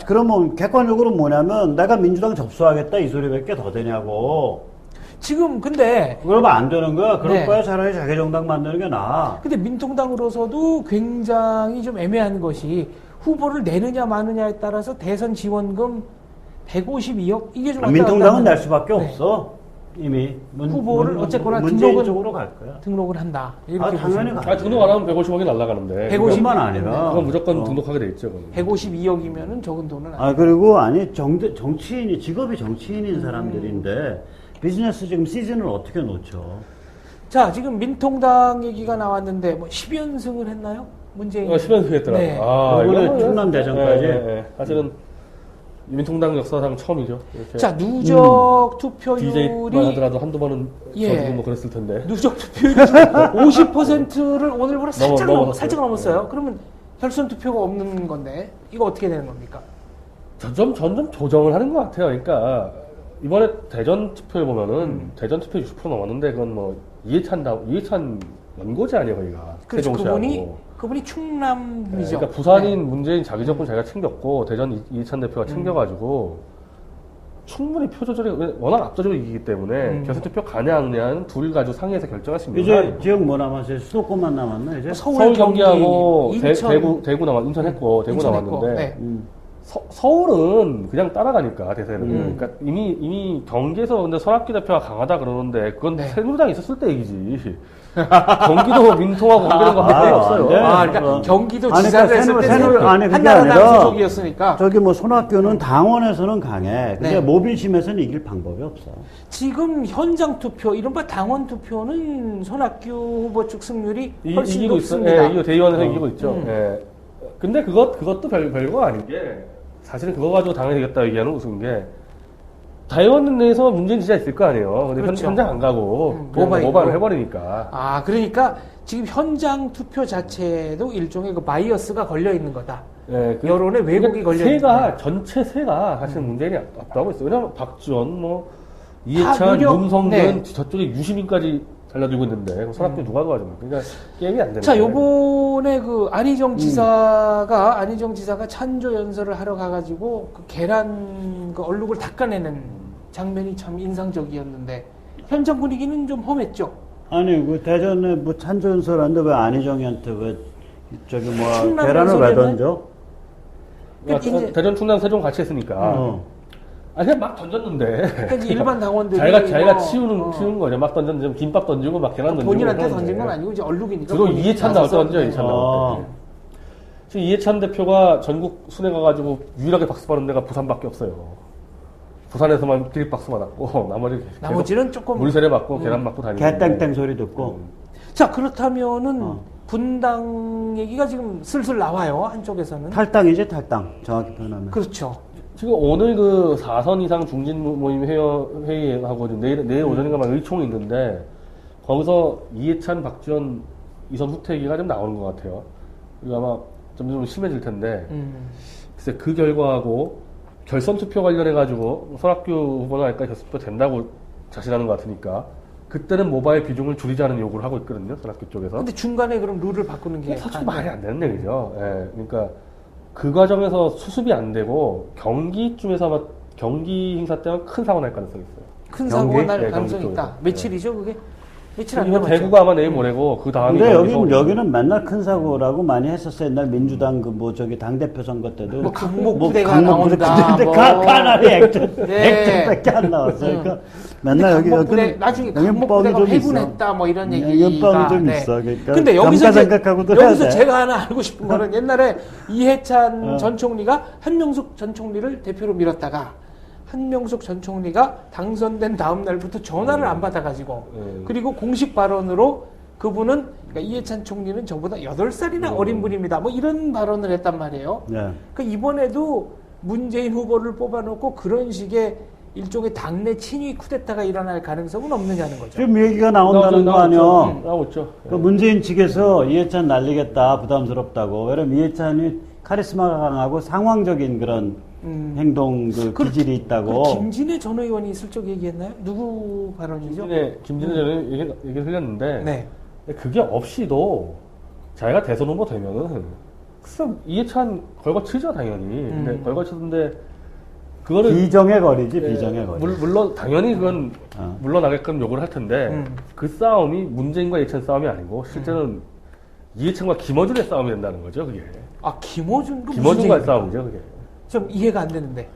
그러면 객관적으로 뭐냐면, 내가 민주당 접수하겠다 이 소리밖에 더 되냐고. 지금 근데 그러면 안 되는 거야. 그럴 거야 차라리 자기 정당 만드는 게 나아. 근데 민통당으로서도 굉장히 좀 애매한 것이 후보를 내느냐 마느냐에 따라서 대선 지원금 152억 이게 좀 민통당은 낼 수밖에 없어. 이미 후보를 어쨌거나 문재인 쪽으로 갈 거야. 등록을 한다. 당연히 등록 안 하면 150억이 날아가는데. 150만 아니라. 그건 무조건 등록하게 돼 있죠. 152억이면은 적은 돈은 아니야. 그리고 정치인이 직업이 정치인인 사람들인데. 비즈니스 지금 시즌을 어떻게 놓죠? 자, 지금 민통당 얘기가 나왔는데 10연승을 했나요? 문재인. 10연승 했더라고요. 이번에 충남 대전까지. 사실은 민통당 역사상 처음이죠. 이렇게. 자, 누적 투표율이 DJ만 하더라도 한두 번은 저도 그랬을 텐데. 누적 투표율이 50%를 오늘보다 살짝 넘었어요. 그러면 결선 투표가 없는 건데 이거 어떻게 되는 겁니까? 점점 조정을 하는 것 같아요. 그러니까 이번에 대전 투표에 보면은 대전 투표 60% 넘었는데 그건 뭐 이해찬 연고지 아니에요, 거기가. 그렇죠. 세종시하고. 그분이 충남이죠. 그러니까 부산인 문재인 자기 정권 자기가 챙겼고 대전 이해찬 대표가 챙겨가지고 충분히 표 조절이 워낙 압도적으로 이기기 때문에 결선 투표 가냐 안 가냐는 둘 가지고 상의해서 결정할 수 있는 이제 지역 뭐 남았어요? 수도권만 남았나 이제? 서울 경기하고 인천, 대구 인천 했고 대구 인천 남았는데 했고, 네. 서울은 그냥 따라가니까 대세는. 그러니까 음. 이미 경기에서 근데 손학규 대표가 강하다 그러는데 그건 네. 새누리당이 있었을 때 얘기지. 경기도 민통하고 관계된 거 한 번도 없어요. 네. 그러니까 경기도 아니, 지사를 그러니까 했을 때 아니, 그게 한나라당 아니라 소속이었으니까 저기 뭐 손학규는 당원에서는 강해. 근데 네. 모bil심에서는 이길 방법이 없어. 지금 현장 투표, 이른바 당원 투표는 손학규 후보 측 승률이 훨씬 이기고 있어. 높습니다. 예, 이거 대의원에서 이기고 있죠. 음. 예. 근데 그것도 별거 아닌 게 사실은 그거 가지고 당연히 되겠다 얘기하는 우스운 게 대의원 내에서 문재인 지지자 있을 거 아니에요. 근데 그렇죠. 현장 안 가고 모바일로. 모바일로 해버리니까. 그러니까 지금 현장 투표 자체도 일종의 그 바이어스가 걸려 있는 거다. 예, 여론에 왜곡이 걸려 있는 거다. 전체 세가 사실 문재인이 앞서고 있어요. 왜냐면 박지원, 이해찬, 무력, 문성근 네. 저쪽에 유시민까지 달려들고 있는데 손학규 누가 도와줍니까? 그러니까 게임이 안 되는 자, 거예요. 요번에 그 안희정 지사가 찬조 연설을 하러 가가지고 그 계란 그 얼룩을 닦아내는 장면이 참 인상적이었는데 현장 분위기는 좀 험했죠. 아니 그 대전에 뭐 찬조연설 하는데 왜 안희정이한테 왜 저기 뭐 충남 계란을 왜 연설에는 던져? 그러니까 이제 대전, 충남, 세종 같이 했으니까. 아니 그냥 막 던졌는데. 그러니까 이제 일반 당원들이 자기가 뭐, 치우는 거죠. 막 던졌는데 김밥 던지고 막 계란 던지고. 본인한테 그러는데. 던진 건 아니고 이제 얼룩이니까. 주로 본인이 이해찬 나올 때 나서서 던져요. 이해찬 나올 때. 지금 이해찬 대표가 전국 순회 가가지고 유일하게 박수 받은 데가 부산밖에 없어요. 부산에서만 기립박수 받았고 나머지는 조금 물세례 맞고 계란 맞고 다니고. 개땡땡 소리 듣고. 자, 그렇다면은 분당 얘기가 지금 슬슬 나와요. 한쪽에서는. 탈당이지 탈당. 정확히 표현하면. 그렇죠. 지금 오늘 그 4선 이상 중진 모임 회의하고 내일 오전인가 막 의총이 있는데 거기서 이해찬, 박지원 이선 후퇴 얘기가 좀 나오는 것 같아요. 이거 아마 점점 심해질 텐데 글쎄 그 결과하고 결선 투표 관련해가지고 손학규 후보가 아까 결선 투표 된다고 자신하는 것 같으니까 그때는 모바일 비중을 줄이자는 요구를 하고 있거든요. 손학규 쪽에서. 근데 중간에 그럼 룰을 바꾸는 게 솔직히 말이 안 되는 얘기죠. 예, 그러니까 그 과정에서 수습이 안 되고 경기쯤에서 아마 경기 행사 때는 큰 사고 날 가능성이 있어요. 큰 사고가 날 네, 가능성이 경기 있다. 쪽에서. 며칠이죠, 그게? 며칠 안 이번 남았죠. 대구가 아마 내일 모레고 그 다음이 근데 여기는 맨날 큰 사고라고 많이 했었어요. 옛날 민주당 그 뭐 저기 당대표 선거 때도. 뭐 강목 뭐 부대가 강목 부대 나온다. 근데 뭐. 가나리 네. 액젓밖에 안 나왔어요. 그러니까 맨날 여기 나중에 여기 강목 뻥이 부대가 좀 있어. 회군했다 뭐 이런 얘기가. 연방이 좀 네. 있어. 그러니까 근데 여기서 생각하고도 해야 여기서 돼. 제가 하나 알고 싶은 거는 옛날에 이해찬 전 총리가 한명숙 전 총리를 대표로 밀었다가 한명숙 전 총리가 당선된 다음 날부터 전화를 안 받아가지고 그리고 공식 발언으로 그분은 그러니까 이해찬 총리는 저보다 8살이나 어린 분입니다. 뭐 이런 발언을 했단 말이에요. 네. 그러니까 이번에도 문재인 후보를 뽑아놓고 그런 식의 일종의 당내 친위 쿠데타가 일어날 가능성은 없느냐는 거죠. 지금 얘기가 나온다는 거 아니야. 나오고 있죠. 그 문재인 측에서 이해찬 날리겠다 부담스럽다고. 왜냐면 이해찬이 카리스마가 강하고 상황적인 그런 행동 기질이 있다고. 김진애 전 의원이 슬쩍 얘기했나요? 누구 발언이죠? 김진애 전 의원이 얘기를 흘렸는데 네. 그게 없이도 자기가 대선 후보 되면은 글쎄 이해찬 걸거치죠 당연히. 근데 걸거치는데 그거를 비정의 거리지 비정의 거리. 물론 당연히 그건 물러나게끔 요구를 할 텐데 그 싸움이 문재인과 이해찬 싸움이 아니고 실제는 이해찬과 김어준의 싸움이 된다는 거죠 그게. 김어준과의 싸움이죠 그게. 좀 이해가 안 되는데.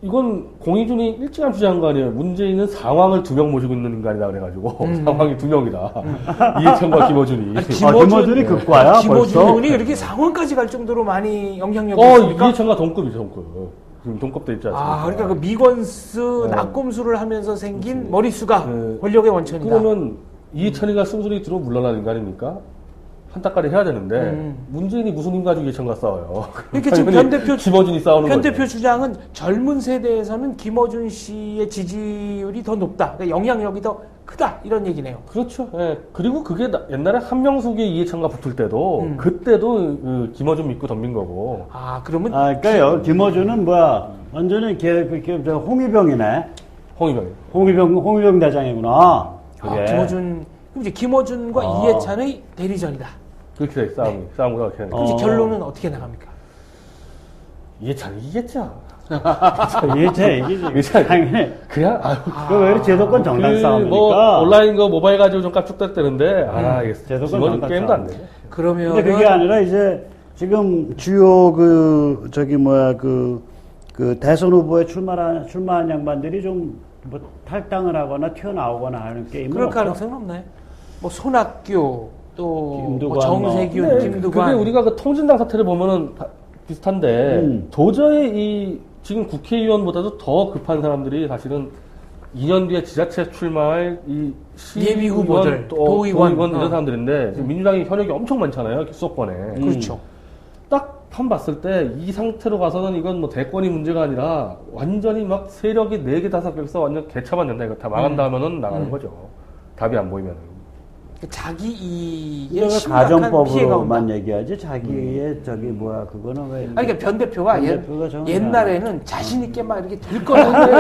이건 공희준이 일찌감 주장한 거 아니에요. 문재인은 상황을 2명 모시고 있는 인간이다 그래가지고 상황이 2명이다. 이해찬과 김어준이. 김어준이 극과야 김어준이 그렇게 상황까지 갈 정도로 많이 영향력이 있습니까? 이해찬과 동급이죠 동급. 지금 동급돼 있지 않습니까? 그러니까 그 미건스 낙검수를 하면서 생긴 머릿수가 권력의 원천이다. 그러면 이해찬이가 숨소리 들어 물러난 인간입니까? 한따까리 해야 되는데 문재인이 무슨 힘 가지고 이해찬과 싸워요. 이렇게 지금 변 대표 김어준이 싸우는 변 거죠. 대표 주장은 젊은 세대에서는 김어준 씨의 지지율이 더 높다. 그러니까 영향력이 더 크다 이런 얘기네요. 그렇죠. 예. 그리고 그게 옛날에 한명숙이 이해찬과 붙을 때도 그때도 김어준 믿고 덤빈 거고. 그러면 그러니까요. 김어준은 뭐야? 완전히 홍위병이네. 홍위병 대장이구나. 그게. 김어준, 그럼 이제 김어준과 이해찬의 대리전이다. 그렇게 돼 싸움으로 이렇게. 그럼 이제 결론은 어떻게 나갑니까? 이해찬 이기겠죠. 이기지. 당연히. 그냥 왜 이렇게 제도권 정당 싸움입니까? 뭐 온라인 모바일 가지고 좀 깝죽댔다는데 이게 제도권 김어준 게임도 안 돼. 그러면 근데 그게 아니라 이제 지금 주요 그 대선 후보에 출마한 양반들이 좀 뭐 탈당을 하거나 튀어나오거나 하는 게임은 그럴 없죠? 가능성은 없나요? 뭐 손학규 또 김두관, 뭐 정세균, 근데 김두관. 그게 우리가 그 통진당 사태를 보면은 비슷한데 도저히 이 지금 국회의원보다도 더 급한 사람들이 사실은 2년 뒤에 지자체 출마할 이 예비 후보들, 도의원 이런 사람들인데 지금 민주당이 현역이 엄청 많잖아요. 수도권에. 그렇죠. 딱 판 봤을 때 이 상태로 가서는 이건 뭐 대권이 문제가 아니라 완전히 막 세력이 4개, 5개에서 완전 개차만 된다. 이거 다 망한다 하면은 나가는 거죠. 답이 안 보이면은. 자기 이익에 이거 심각한 피해가 온다. 가정법으로만 얘기하지 자기의 그거는 왜? 아니, 그러니까 변 대표가 저는 옛날에는 자신 있게 막 이렇게 들거는데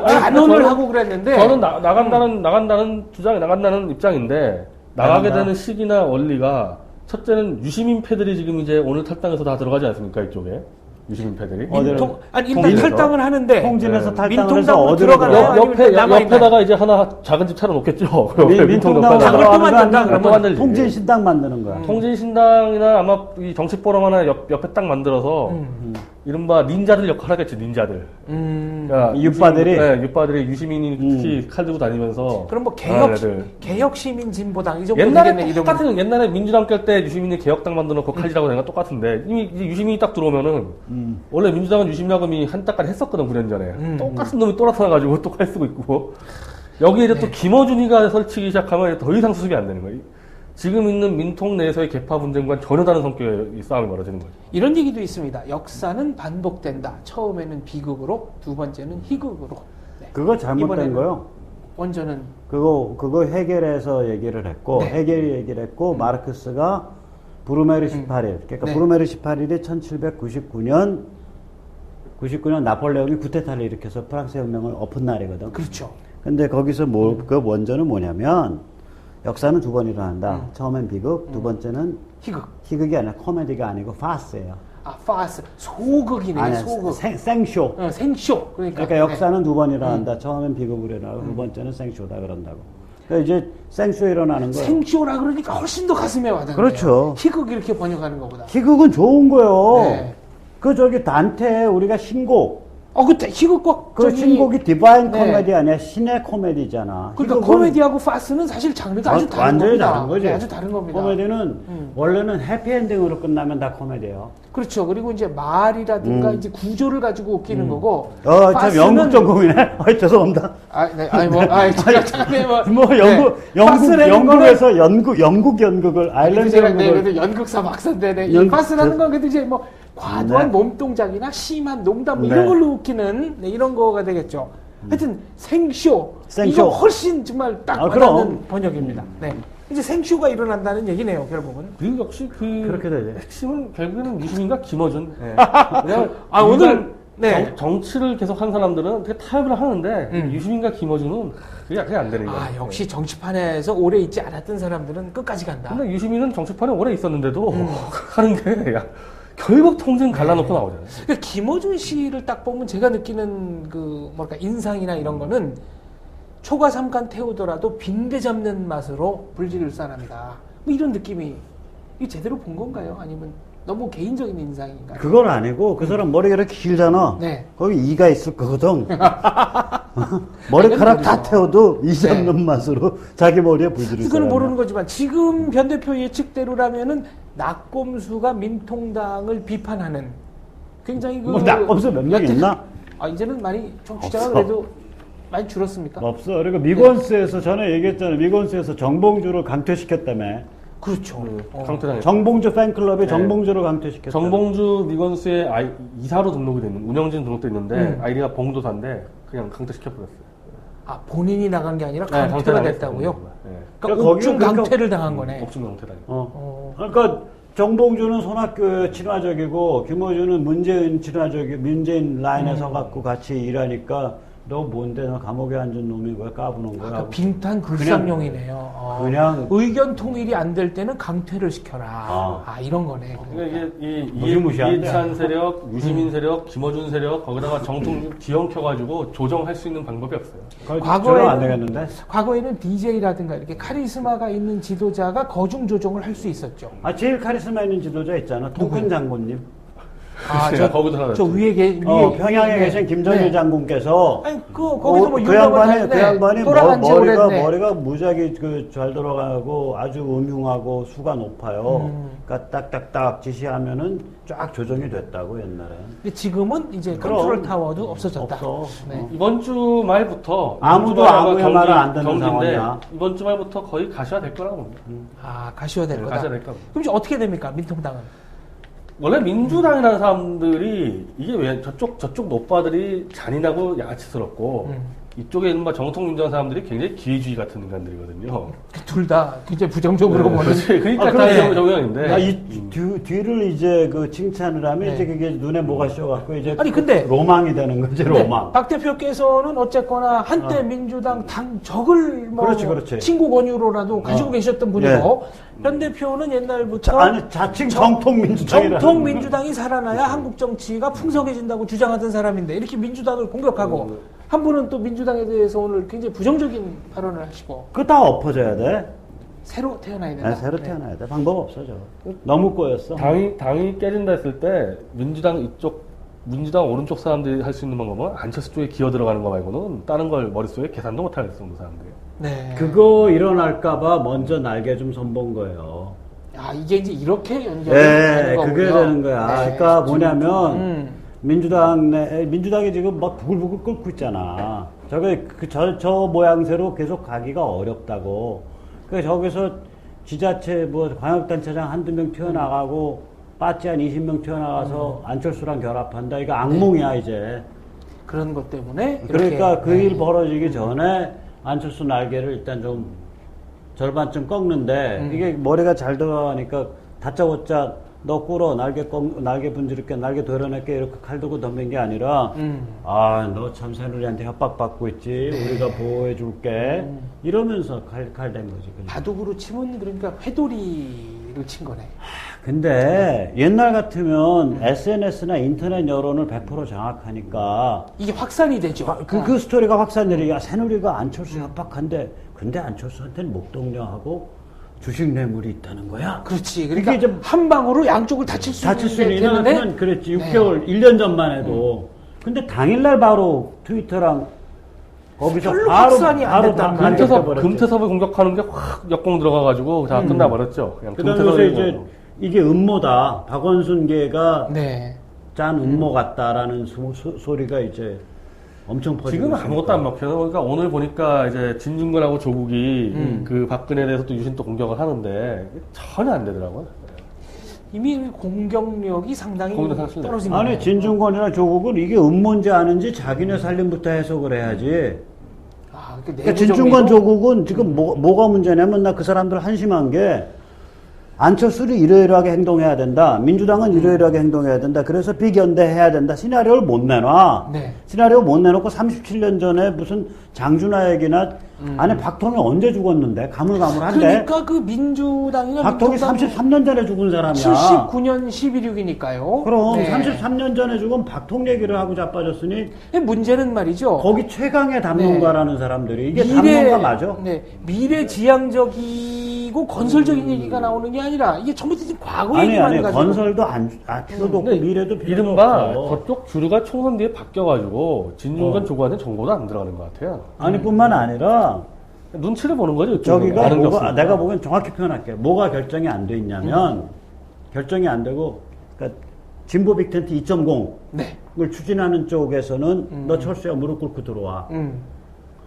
단언을 하고 그랬는데 저는 나간다는 주장이 나간다는 입장인데 나가게 되는 시기나 원리가 첫째는 유시민패들이 지금 이제 오늘 탈당해서 다 들어가지 않습니까? 이쪽에 유시민패들이 일단 통진에서? 탈당을 하는데 통진에서 네. 탈당을 해서 민통당으로 어디로 들어가나요? 아니면 옆에다가 이제 하나 작은 집 차려놓겠죠. 민통당 자, 그걸 또 만든다, 또 그러면? 만들지. 통진신당 만드는 거야. 통진신당이나 아마 이 정치포럼 하나 옆에 딱 만들어서 이른바 닌자들 역할 하겠지. 닌자들. 그러니까 이웃바들이? 이웃바들이 유시민이 특히 칼 들고 다니면서 그럼 뭐 애들. 개혁시민진보당 이 정도 옛날에 되겠네, 이름은. 똑같은 옛날에 민주당 깰 때 유시민이 개혁당 만들어놓고 칼질하고 되는 거 똑같은데 이미 이제 유시민이 딱 들어오면은 원래 민주당은 유심야금이 한 달까지 했었거든 9년 전에 똑같은 놈이 또 나타나가지고 또 칼 쓰고 있고 여기에 이제 또 김어준이가 설치기 시작하면 더 이상 수습이 안 되는 거예요. 지금 있는 민통 내에서의 개파 분쟁과는 전혀 다른 성격의 이 싸움이 벌어지는 거죠. 이런 얘기도 있습니다. 역사는 반복된다. 처음에는 비극으로, 두 번째는 희극으로. 네. 그거 잘못된 이번에는 거요. 원전은 그거 해겔에서 얘기를 했고 네. 해겔이 얘기를 했고 마르크스가 브루메르 18일. 그러니까 네. 브루메르 18일이 1799년 나폴레옹이 쿠데타를 일으켜서 프랑스 혁명을 엎은 날이거든. 그렇죠. 근데 거기서 그 원전은 뭐냐면 역사는 두 번 일어난다. 처음엔 비극, 두 번째는 희극. 희극이 아니라 코미디가 아니고 파스예요. 아, 파스. 소극이네, 아니, 소극. 생쇼. 생쇼. 그러니까 역사는 두 번 일어난다. 처음엔 비극으로 일어나고 두 번째는 생쇼다 그런다고. 그러니까 이제 생쇼 일어나는 거예요. 생쇼라 그러니까 훨씬 더 가슴에 와닿네요. 그렇죠. 희극 이렇게 번역하는 것보다. 희극은 좋은 거요. 네. 단테 우리가 신곡. 그때 희극과 그 신곡이 디바인 네. 코미디 아니야. 신의 코미디잖아. 그러니까 희극은 코미디하고 파스는 사실 장르가 아주 다른 완전히 겁니다. 다른 거지. 네, 아주 다른 겁니다. 코미디는 원래는 해피엔딩으로 끝나면 다 코미디예요. 그렇죠. 그리고 이제 말이라든가 이제 구조를 가지고 웃기는 거고. 참 파스는- 영국 전공이네. 죄송합니다. 영국에서 연극을 아일랜드 제가 연극을 그래도 연극사 박사인데 이 연극- 파스라는 건 그래도 이제 뭐 과도한 네. 몸 동작이나 심한 농담 뭐 네. 이런 걸로 웃기는 이런 거가 되겠죠. 하여튼 생쇼. 이거 훨씬 정말 딱 와닿는 그럼. 번역입니다. 네. 이제 생쇼가 일어난다는 얘기네요, 결국은. 그리고 역시 그렇게 되죠. 핵심은 결국에는 유시민과 김어준. 그냥 오늘 네. 정치를 계속 한 사람들은 되게 타협을 하는데 유시민과 김어준은 그게 안 되는 거예요. 역시 정치판에서 오래 있지 않았던 사람들은 끝까지 간다. 근데 유시민은 정치판에 오래 있었는데도 하는 게 결국 통진 갈라놓고 나오잖아요. 그러니까 김어준 씨를 딱 보면 제가 느끼는 인상이나 이런 거는 초과 삼간 태우더라도 빈대 잡는 맛으로 불질을 싸납니다. 뭐 이런 느낌이 이게 제대로 본 건가요? 아니면 너무 개인적인 인상인가요? 그건 아니고 그 사람 머리가 이렇게 길잖아. 네. 거기 이가 있을 거거든. 머리카락 다 태워도 이 잡는 네. 맛으로 자기 머리에 불질을 그건 모르는 거지만 지금 변 대표 예측대로라면은 낙검수가 민통당을 비판하는 굉장히 낙검수 몇 명 있나? 이제는 많이 정치자가 없어. 그래도 많이 줄었습니까? 없어. 그리고 미건스에서 전에 얘기했잖아요. 미건스에서 정봉주를 강퇴시켰다며. 그렇죠. 강퇴당했죠. 정봉주 팬클럽이 정봉주를 강퇴시켰다. 정봉주 미건수의 이사로 등록이 돼 있는 운영진 등록돼 있는데 아이디가 봉도사인데 그냥 강퇴시켜버렸어요. 본인이 나간 게 아니라 강퇴가 강퇴당했어요. 됐다고요? 네. 그러니까 거기가 옥중 그러니까- 강퇴를 당한 거네. 옥중 강퇴당. 그러니까 정봉주는 손학규에 친화적이고 김어준은 문재인 라인에 서갖고 같이 일하니까 너 뭔데 너 감옥에 앉은 놈이 거야 까부는 거야. 그러니까 빈탄 불상용이네요. 그냥 의견 통일이 안 될 때는 강퇴를 시켜라. 이런 거네. 그러니까 이게 무시무시한데. 이해찬 세력, 유시민 세력, 김어준 세력 거기다가 정통 기형 켜가지고 조정할 수 있는 방법이 없어요. 과거에는 안 되겠는데? 과거에는 DJ라든가 이렇게 카리스마가 있는 지도자가 거중 조정을 할 수 있었죠. 제일 카리스마 있는 지도자 있잖아. 통큰 장군님. 거기도 하나 저 위에 평양에 계신 김정일 장군께서 아니 거기서 뭐 그 양반이 돌아간 지 오래됐네. 머리가 무지하게 잘 돌아가고 아주 음흉하고 수가 높아요. 그러니까 딱딱딱 지시하면은 쫙 조정이 됐다고 옛날에. 근데 지금은 이제 그럼. 컨트롤 타워도 없어졌다. 없어. 네. 이번 주 말부터 아무도 아무의 말을 안 듣는 경기인데 상황이야. 이번 주 말부터 거의 가셔야 될 거라고 봅니다. 가셔야 될 거다. 가셔야 될 거다. 그럼 이제 어떻게 됩니까? 민통당은? 원래 민주당이라는 사람들이 이게 왜 저쪽 노빠들이 잔인하고 양아치스럽고 이쪽에 있는 정통 민주당 사람들이 굉장히 기회주의 같은 인간들이거든요. 둘 다 굉장히 부정적으로 보는. 그렇지. 그러니까 다 그러네. 정형인데. 뒤를 이제 칭찬을 하면 네. 이제 그게 눈에 뭐가 씌워갖고 이제 아니, 근데 로망이 되는 거지 로망. 박 대표께서는 어쨌거나 한때 민주당 당적을 그렇지. 친구 권유로라도 가지고 계셨던 분이고 현 대표는 옛날부터 자칭 정통민주당이라. 정통민주당이 살아나야 한국 정치가 풍성해진다고 주장하던 사람인데 이렇게 민주당을 공격하고 한 분은 또 민주당에 대해서 오늘 굉장히 부정적인 발언을 하시고 그거 다 엎어져야 돼. 새로 태어나야 된다. 새로 태어나야 돼. 방법 없어져. 너무 꼬였어. 당이 깨진다 했을 때 민주당 오른쪽 사람들이 할 수 있는 방법은 안철수 쪽에 기어 들어가는 거 말고는 다른 걸 머릿속에 계산도 못 하겠어, 사람들이. 네. 그거 일어날까봐 먼저 날개 좀 선본 거예요. 이게 이제 이렇게 연결이 되는 거군요. 그게 되는 거야. 네. 그러니까 뭐냐면 민주당이 지금 막 부글부글 끓고 있잖아. 저 모양새로 계속 가기가 어렵다고. 그래서 저기서 지자체 광역단체장 한두 명 튀어나가고 빠찌 한 20명 튀어나가서 안철수랑 결합한다. 이거 악몽이야 이제. 그런 것 때문에 그러니까 이렇게, 그 일 벌어지기 전에 안철수 날개를 일단 좀 절반쯤 꺾는데 이게 머리가 잘 들어가니까 다짜고짜 너 꿇어 날개 분지를게 날개 도려낼게 이렇게 칼 들고 덤빈 게 아니라 너 참 새누리한테 협박받고 있지 우리가 보호해줄게 이러면서 칼 댄 거지. 그냥. 바둑으로 치면 그러니까 회돌이를 친 거네. 근데 옛날 같으면 SNS나 인터넷 여론을 100% 장악하니까 이게 확산이 되죠. 그 스토리가 확산되니까 새누리가 안철수 협박한데 근데 안철수한테는 목동령하고 주식 뇌물이 있다는 거야. 그렇지. 그러니까 이게 한 방으로 양쪽을 다칠 수 있는 게 있는 그랬지. 6개월, 1년 전만 해도. 근데 당일날 바로 트위터랑 거기서 별로 바로 확산이 안 됐단 말이야. 금태섭을 공격하는 게 확 역공 들어가가지고 다 끝나버렸죠. 그냥 그다음에 이제 이게 음모다. 박원순계가 짠 음모 같다라는 소리가 이제 엄청 퍼지고 지금 있으니까. 아무것도 안 먹혀요. 그러니까 오늘 보니까 이제 진중권하고 조국이 그 박근혜에 대해서 또 유신 또 공격을 하는데 전혀 안 되더라고요. 이미 공격력이 상당히 떨어진 거예요. 아니 진중권이나 조국은 이게 음모인지 아닌지 자기네 살림부터 해석을 해야지. 그러니까 진중권 조국은 지금 뭐가 문제냐면 나 그 사람들 한심한 게 안철수를 이러이러하게 행동해야 된다. 민주당은 이러이러하게 행동해야 된다. 그래서 비견대해야 된다. 시나리오를 못 내놔. 시나리오 못 내놓고 37년 전에 무슨 장준하 얘기나 아니 박통이 언제 죽었는데 가물가물한데. 그러니까 그 민주당이나 박통이 33년 전에 죽은 사람이야. 79년 11.6이니까요. 그럼 33년 전에 죽은 박통 얘기를 하고 자빠졌으니 문제는 말이죠. 거기 최강의 담론가라는 사람들이 이게 담론가 맞아? 미래지향적이고 건설적인 얘기가 나오는 게 아니라 이게 전부 다 지금 과거 얘기만 가지고. 건설도 필요도 없고 미래도 필요도 이른바 없어. 저쪽 주류가 총선 뒤에 바뀌어가지고 진중권 조국한테 정보도 안 들어가는 것 같아요. 아니 뿐만 아니라 눈치를 보는 거죠. 저기가 내가 보기엔 정확히 표현할게. 뭐가 결정이 안 돼 있냐면 결정이 안 되고 그러니까 진보 빅텐트 2.0을 추진하는 쪽에서는 너 철수야 무릎 꿇고 들어와.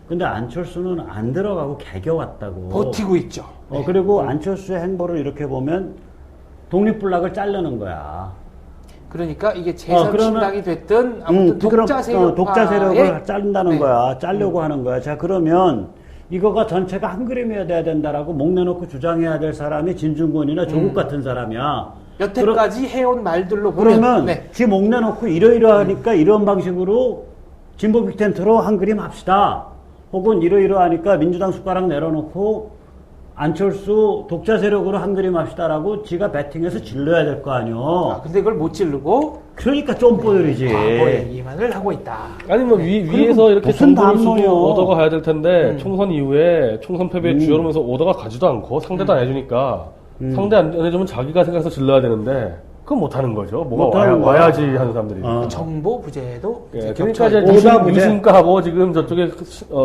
근데 안철수는 안 들어가고 개겨왔다고. 버티고 있죠. 그리고 안철수의 행보를 이렇게 보면 독립불락을 자르는 거야. 그러니까 이게 제3신당이 됐든 아무튼 독자 세력을 자른다는 거야. 자르려고 하는 거야. 자, 그러면 이거가 전체가 한 그림이어야 돼야 된다라고 목 내놓고 주장해야 될 사람이 진중권이나 조국 같은 사람이야. 여태까지 해온 말들로 보면 그러면 네. 지 목 내놓고 이러이러하니까 이런 방식으로 진보 빅텐트로 한 그림 합시다. 혹은 이러이러하니까 민주당 숟가락 내려놓고 안철수 독자 세력으로 한 그림 합시다라고 지가 배팅해서 질러야 될 거 아니요. 근데 그걸 못 지르고 그러니까 쫌뽀들이지. 과거 얘기만을 하고 있다. 아니 뭐 위에서 이렇게 무슨 정보를 쓰고 담론이요. 오더가 가야 될 텐데 총선 이후에 총선 패배에 주저르면서 오더가 가지도 않고 상대도 안 해주니까 상대 안 해주면 자기가 생각해서 질러야 되는데 그건 못하는 거죠. 뭐가 와야지 하는 사람들이. 정보 부재도 예, 이제 그러니까 이제 오다 부재. 유심가하고 지금 저쪽에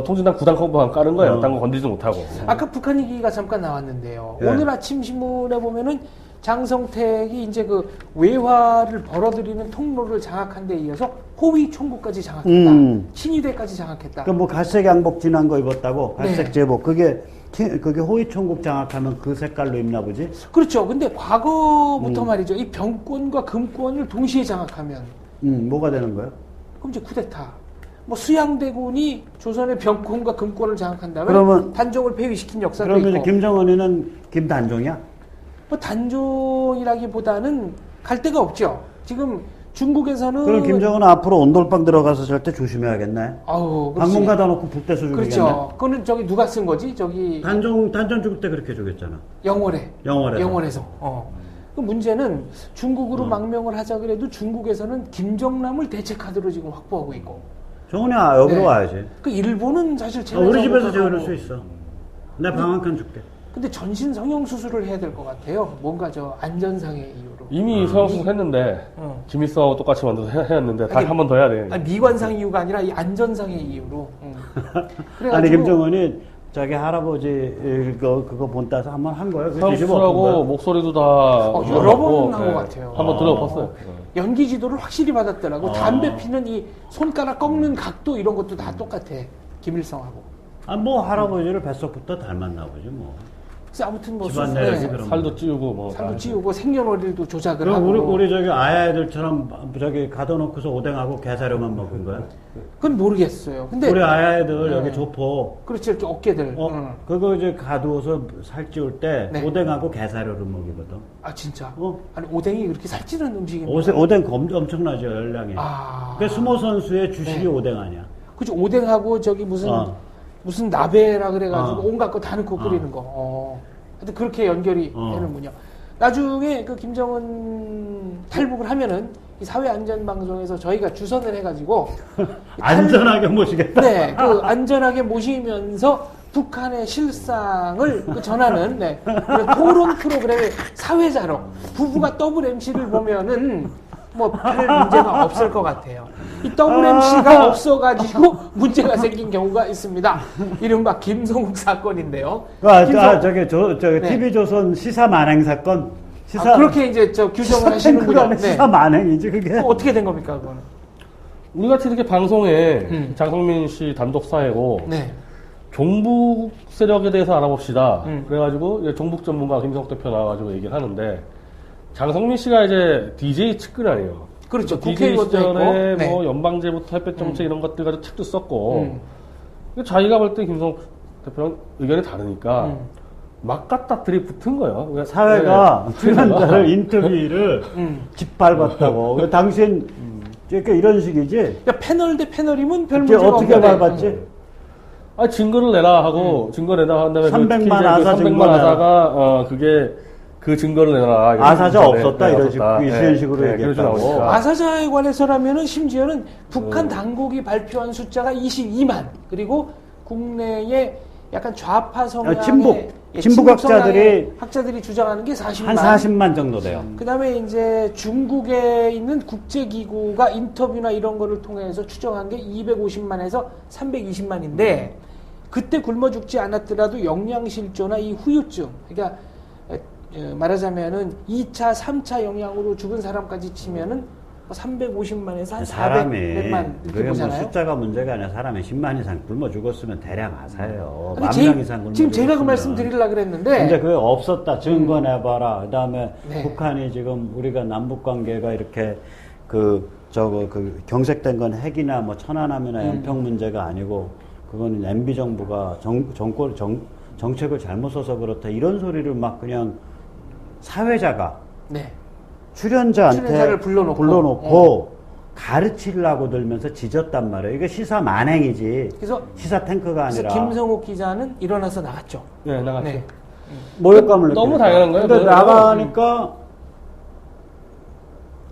통진당 구당 컴퍼만 까는 거예요. 딴 거 건드리지 못하고. 아까 북한 얘기가 잠깐 나왔는데요. 예. 오늘 아침 신문에 보면은 장성택이 이제 그 외화를 벌어들이는 통로를 장악한 데 이어서 호위 총국까지 장악했다. 친위대까지 장악했다. 그 뭐 갈색 양복 진한 거 입었다고 갈색 네. 제복 그게 호위 총국 장악하면 그 색깔로 입나 보지? 그렇죠. 근데 과거부터 말이죠. 이 병권과 금권을 동시에 장악하면 뭐가 되는 거예요? 그럼 이제 쿠데타. 뭐 수양대군이 조선의 병권과 금권을 장악한다면 그러면- 단종을 폐위시킨 역사도 그러면 이제 있고. 김정은이는 김단종이야? 뭐 단종이라기보다는 갈 데가 없죠. 지금 중국에서는 그럼 김정은은 앞으로 온돌방 들어가서 잘 때 조심해야겠네. 아우, 그렇지. 방문 가다 놓고 북대수 죽이겠네. 그렇죠. 그거는 저기 누가 쓴 거지? 저기 단종 죽을 때 그렇게 죽였잖아. 영월에. 영월에서. 영월에서. 그 문제는 중국으로 망명을 하자 그래도 중국에서는 김정남을 대체 카드로 지금 확보하고 있고. 정은이 여기로 네. 와야지. 그 일본은 사실 우리 집에서 제외하고 재워줄 수 있어. 내 방 한 칸 줄게. 근데 전신 성형 수술을 해야 될 것 같아요. 뭔가 저 안전상의 이유로. 이미 서영수 했는데 김일성하고 똑같이 만들어서 해왔는데 다시 한 번 더 해야 돼. 아니, 미관상 이유가 아니라 이 안전상의 이유로. 아니 김정은이 자기 할아버지 그거 본 따서 한 번 한 거예요. 그거 뒤집어 엎은 서영수하고 거야. 목소리도 다 여러 번 들어봤고, 한 것 같아요. 한번 들어봤어요. 연기 지도를 확실히 받았더라고. 담배 피는 이 손가락 꺾는 각도 이런 것도 다 똑같아. 김일성하고. 뭐 할아버지를 뱃속부터 닮았나 보지 뭐. 그래서 아무튼 뭐 집안 수술에 내력이 그런 살도 찌우고 뭐. 살도 다 찌우고 생년월일도 조작을 그럼 하고. 우리 저기 아야애들처럼 저기 가둬놓고서 오뎅하고 게사료만 먹은 거야? 그건 모르겠어요. 근데 우리 아야애들 네. 여기 조포 그렇지 이렇게 어깨들. 그거 이제 가두어서 살찌울 때 네. 오뎅하고 게사료를 먹이거든. 아 진짜. 어. 아니 오뎅이 그렇게 살찌는 음식입니까? 오뎅 엄청나죠 열량이. 아. 그 스모 선수의 주식이 네. 오뎅 아니야. 그죠 오뎅하고 저기 무슨 나베라 그래가지고 온갖 거 다 넣고 끓이는 거. 하여튼 그렇게 연결이 되는군요. 나중에 그 김정은 탈북을 하면은 이 사회안전방송에서 저희가 주선을 해가지고 안전하게 모시겠다. 네, 그 안전하게 모시면서 북한의 실상을 전하는 그런 토론 프로그램의 사회자로 부부가 더블 MC를 보면은 뭐 별 문제가 없을 것 같아요. 이 더블 MC가 없어가지고 문제가 생긴 경우가 있습니다. 이른바 김성욱 사건인데요. 저기 네. TV조선 시사 만행 사건. 그렇게 이제 저 규정을 하시는군요. 탱크가 시사 만행이지 그게. 어떻게 된 겁니까, 그거는? 우리 같이 이렇게 방송에 장성민 씨 단독 사회고 네. 종북 세력에 대해서 알아봅시다. 그래가지고 이제 종북 전문가 김성욱 대표 나와가지고 얘기를 하는데 장성민 씨가 이제 DJ 측근 아니에요. 그렇죠. DJ 국회의원도 시절에 했고. 뭐 연방제부터 햇볕 정책 이런 것들 가지고 책도 썼고 자기가 볼 때 김성욱 대표랑 의견이 다르니까 막 갖다 들이붙은 거예요. 그러니까 사회가 네. 트렌드를 인터뷰를 짓밟았다고. 당신 그러니까 이런 식이지. 그러니까 패널 대 패널이면 별 이제 문제가 어떻게 없는데. 밟았지? 증거를 내라 하고 증거 내라 한 다음에 300만 아사 증거 300만 아사가 그게 그 증거를 내놔라. 아사자 전에, 없었다, 이런 식으로 그래서 얘기했다고. 나오니까. 아사자에 관해서라면은 심지어는 북한 당국이 발표한 숫자가 22만 그리고 국내에 약간 좌파 성향의 친북 학자들이 학자들이 주장하는 게 40만. 한 40만 정도 돼요. 그다음에 이제 중국에 있는 국제기구가 인터뷰나 이런 거를 통해서 추정한 게 250만에서 320만인데 그때 굶어 죽지 않았더라도 영양실조나 이 후유증, 그러니까 말하자면은 2차, 3차 영양으로 죽은 사람까지 치면은 350만에서 한 400만 이렇게 그게 뭐 보잖아요. 숫자가 문제가 아니라 사람이 10만 이상 굶어 죽었으면 대략 아사예요. 근데 10,000명 이상 굶어 지금 제가 그 죽었으면. 말씀 드리려고 그랬는데 근데 그게 없었다. 증거 내봐라. 그다음에 네. 북한이 지금 우리가 남북 관계가 이렇게 그 경색된 건 핵이나 뭐 천안함이나 연평 문제가 아니고 그거는 MB 정부가 정책을 잘못 써서 그렇다 이런 소리를 막 그냥 사회자가 네. 출연자한테 출연자를 불러놓고 가르치려고 들면서 짖었단 말이에요. 이게 시사 만행이지. 그래서 시사 탱크가 그래서 아니라. 김성욱 기자는 일어나서 나갔죠. 네, 나갔죠. 네. 모욕감을 너무 느끼니까. 당연한 거예요. 근데 나가니까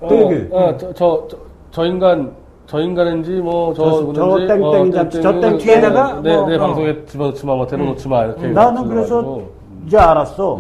또 얘기. 저 인간인지 뭐 저 땡땡인지 저 땡 뒤에다가 내 방송에 집어넣지 마, 뭐 대놓지 마 이렇게. 나는 그래서 불러가지고. 이제 알았어.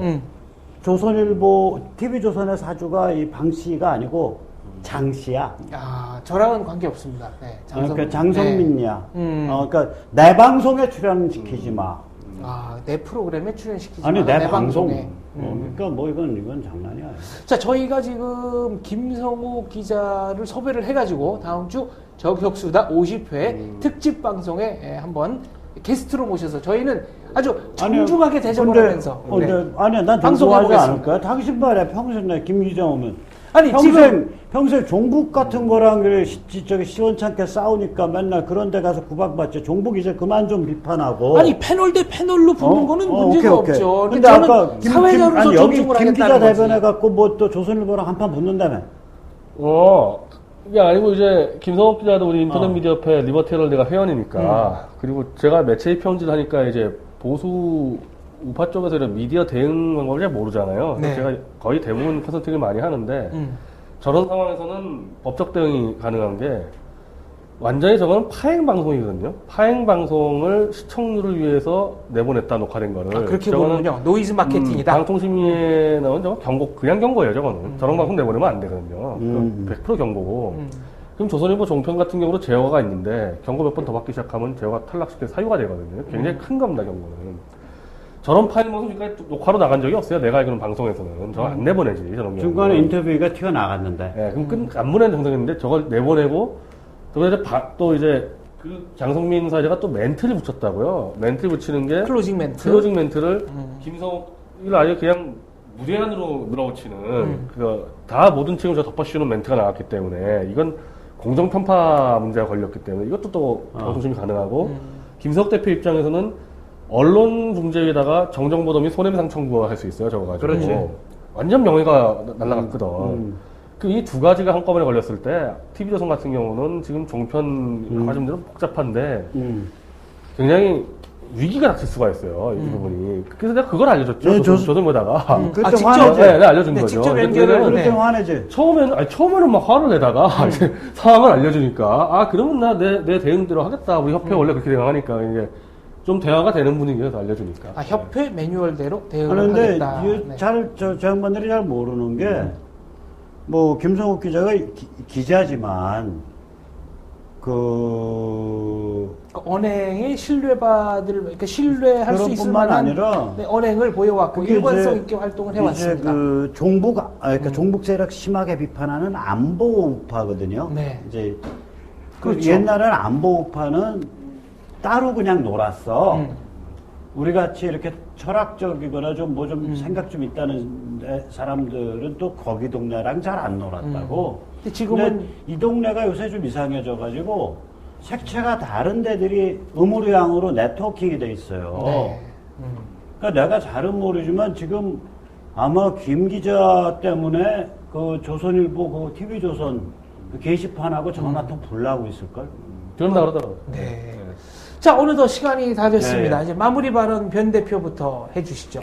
조선일보 TV조선의 사주가 이 방 씨가 아니고 장 씨야. 아, 저랑은 관계 없습니다. 네, 그러니까 장성민이야. 네. 그러니까 내 방송에 출연시키지 마. 아, 내 프로그램에 출연시키지 아니 마라, 내 방송. 방송에. 그러니까 뭐 이건 장난이야. 자, 저희가 지금 김성욱 기자를 섭외를 해가지고 다음 주 저격수다 50회 특집 방송에 한번 게스트로 모셔서 저희는 아주 정중하게 대접을 근데, 하면서 아니야, 난 방송해 정중하지 보겠습니다. 않을 거야. 당신 말이야, 평생 내 김 기자 오면. 아니, 평생 종북 같은 거랑 그래, 저기 시원찮게 싸우니까 맨날 그런 데 가서 구박받지. 종북 이제 그만 좀 비판하고. 아니, 패널 대 패널로 붙는 거는 문제가 오케이. 없죠. 근데 저는 아까 사회자로서 여기 존중을 김 기자 하겠다는 거지. 대변해갖고 뭐 또 조선일보랑 한판 붙는다며. 이게 아니고 이제 김성욱 기자도 우리 인터넷 미디어 협회 리버테럴 내가 회원이니까 그리고 제가 매체 입평지를 하니까 이제 보수 우파 쪽에서 이런 미디어 대응 방법을 잘 모르잖아요. 네. 제가 거의 대부분 컨설팅을 많이 하는데 저런 상황에서는 법적 대응이 가능한 게 완전히 저거는 파행 방송이거든요. 파행 방송을 시청률을 위해서 내보냈다 녹화된 거를. 그렇게 저거는 보는군요. 노이즈 마케팅이다. 방통심의에 나온 저거 경고, 그냥 경고예요, 저거는. 저런 방송 내보내면 안 되거든요. 100% 경고고. 그럼 조선일보 종편 같은 경우도 제어가 있는데 경고 몇 번 더 받기 시작하면 제어가 탈락시킬 사유가 되거든요. 굉장히 큰 겁니다, 경고는. 저런 파일 방송 지금까지 녹화로 나간 적이 없어요. 내가 알기로는 방송에서는. 저거 안 내보내지, 저런 경우. 중간에 인터뷰가 튀어나갔는데. 네, 그럼 안 보내는 정상인데 저걸 내보내고 또 이제 그 장성민 사자가 또 멘트를 붙였다고요. 멘트 붙이는 게 클로징 멘트를 김성욱을 아예 그냥 무제한으로 밀어붙이는 그 다 모든 책임을 덮어씌우는 멘트가 나왔기 때문에 이건 공정 편파 문제가 걸렸기 때문에 이것도 또 방송심이 가능하고 김성욱 대표 입장에서는 언론 중재에다가 정정보도및 손해배상 청구할 수 있어요. 저거 가지고 그렇지. 완전 명예가 날라갔거든. 그 이 두 가지가 한꺼번에 걸렸을 때 TV조선 같은 경우는 지금 종편 과정들은 복잡한데 굉장히 위기가 닥칠 수가 있어요. 이 부분이. 그래서 내가 그걸 알려줬죠. 네, 조선보다가. 그때 직접? 화내지. 네, 알려준 거죠. 직접 연결을 왜냐면 그럴 때 화내지. 처음에는 막 화를 내다가 이제 상황을 알려주니까 그러면 내 대응대로 하겠다. 우리 협회 원래 그렇게 대응하니까 이게 좀 대화가 되는 분위기에서 알려주니까. 협회 매뉴얼대로 대응을 그런데 하겠다. 저 양반들이 잘 모르는 게, 뭐, 김성욱 기자가 기자지만, 언행에 그러니까 신뢰할 수 있을 뿐만 만한 아니라 언행을 보여왔고 그게 일관성 이제- 있게 활동을 이제 해왔습니다. 종북 세력 심하게 비판하는 안보 우파거든요. 네. 이제 그렇죠. 옛날에는 안보 우파는 따로 그냥 놀았어. 우리 같이 이렇게 철학적이거나 좀 생각 좀 있다는 사람들은 또 거기 동네랑 잘 안 놀았다고. 근데 지금은 근데 이 동네가 요새 좀 이상해져가지고 색채가 다른 데들이 의무량으로 네트워킹이 돼 있어요. 네. 그러니까 내가 잘은 모르지만 지금 아마 김 기자 때문에 그 조선일보 그 TV조선 그 게시판하고 전화통 불나고 있을걸? 그런다 그러더라고요. 네. 자, 어느덧 시간이 다 됐습니다. 네. 이제 마무리 발언 변 대표부터 해주시죠.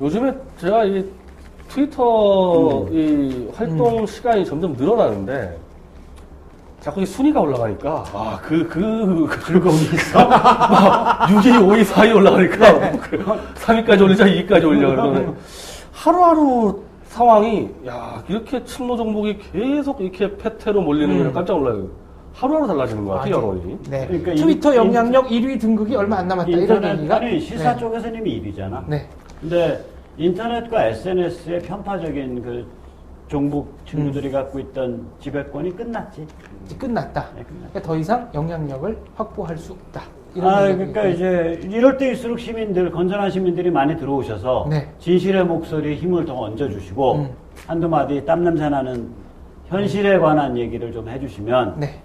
요즘에 제가 이 트위터 이 활동 시간이 점점 늘어나는데 자꾸 이 순위가 올라가니까 즐거움이 있어. 6위, 5위, 4위 올라가니까 3위까지 올리자, 2위까지 올려. 그러면 하루하루 상황이 이렇게 친노 정복이 계속 이렇게 패태로 몰리는 걸 깜짝 놀라요. 하루하루 달라지는 것 같아요, 여론이. 네. 그러니까 트위터 영향력 1위 등극이 얼마 안 남았다. 이런 얘기가. 아니 시사 네. 쪽에서는 이미 1위잖아. 네. 근데 인터넷과 SNS의 편파적인 그 종북 친구들이 갖고 있던 지배권이 끝났지. 이제 끝났다. 네, 끝났다. 그러니까 더 이상 영향력을 확보할 수 없다. 이런 얘기가 그러니까 이제 이럴 때일수록 건전한 시민들이 많이 들어오셔서 네. 진실의 목소리에 힘을 더 얹어주시고, 한두 마디 땀 냄새 나는 현실에 관한 얘기를 좀 해주시면, 네.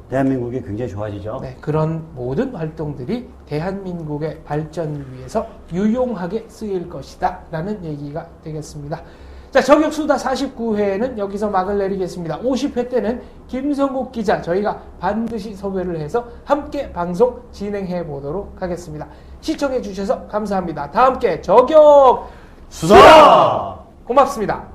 그, 대한민국이 굉장히 좋아지죠. 네, 그런 모든 활동들이 대한민국의 발전을 위해서 유용하게 쓰일 것이다 라는 얘기가 되겠습니다. 자, 저격수다 49회는 여기서 막을 내리겠습니다. 50회 때는 김성국 기자 저희가 반드시 섭외를 해서 함께 방송 진행해 보도록 하겠습니다. 시청해 주셔서 감사합니다. 다 함께 저격 수다! 고맙습니다.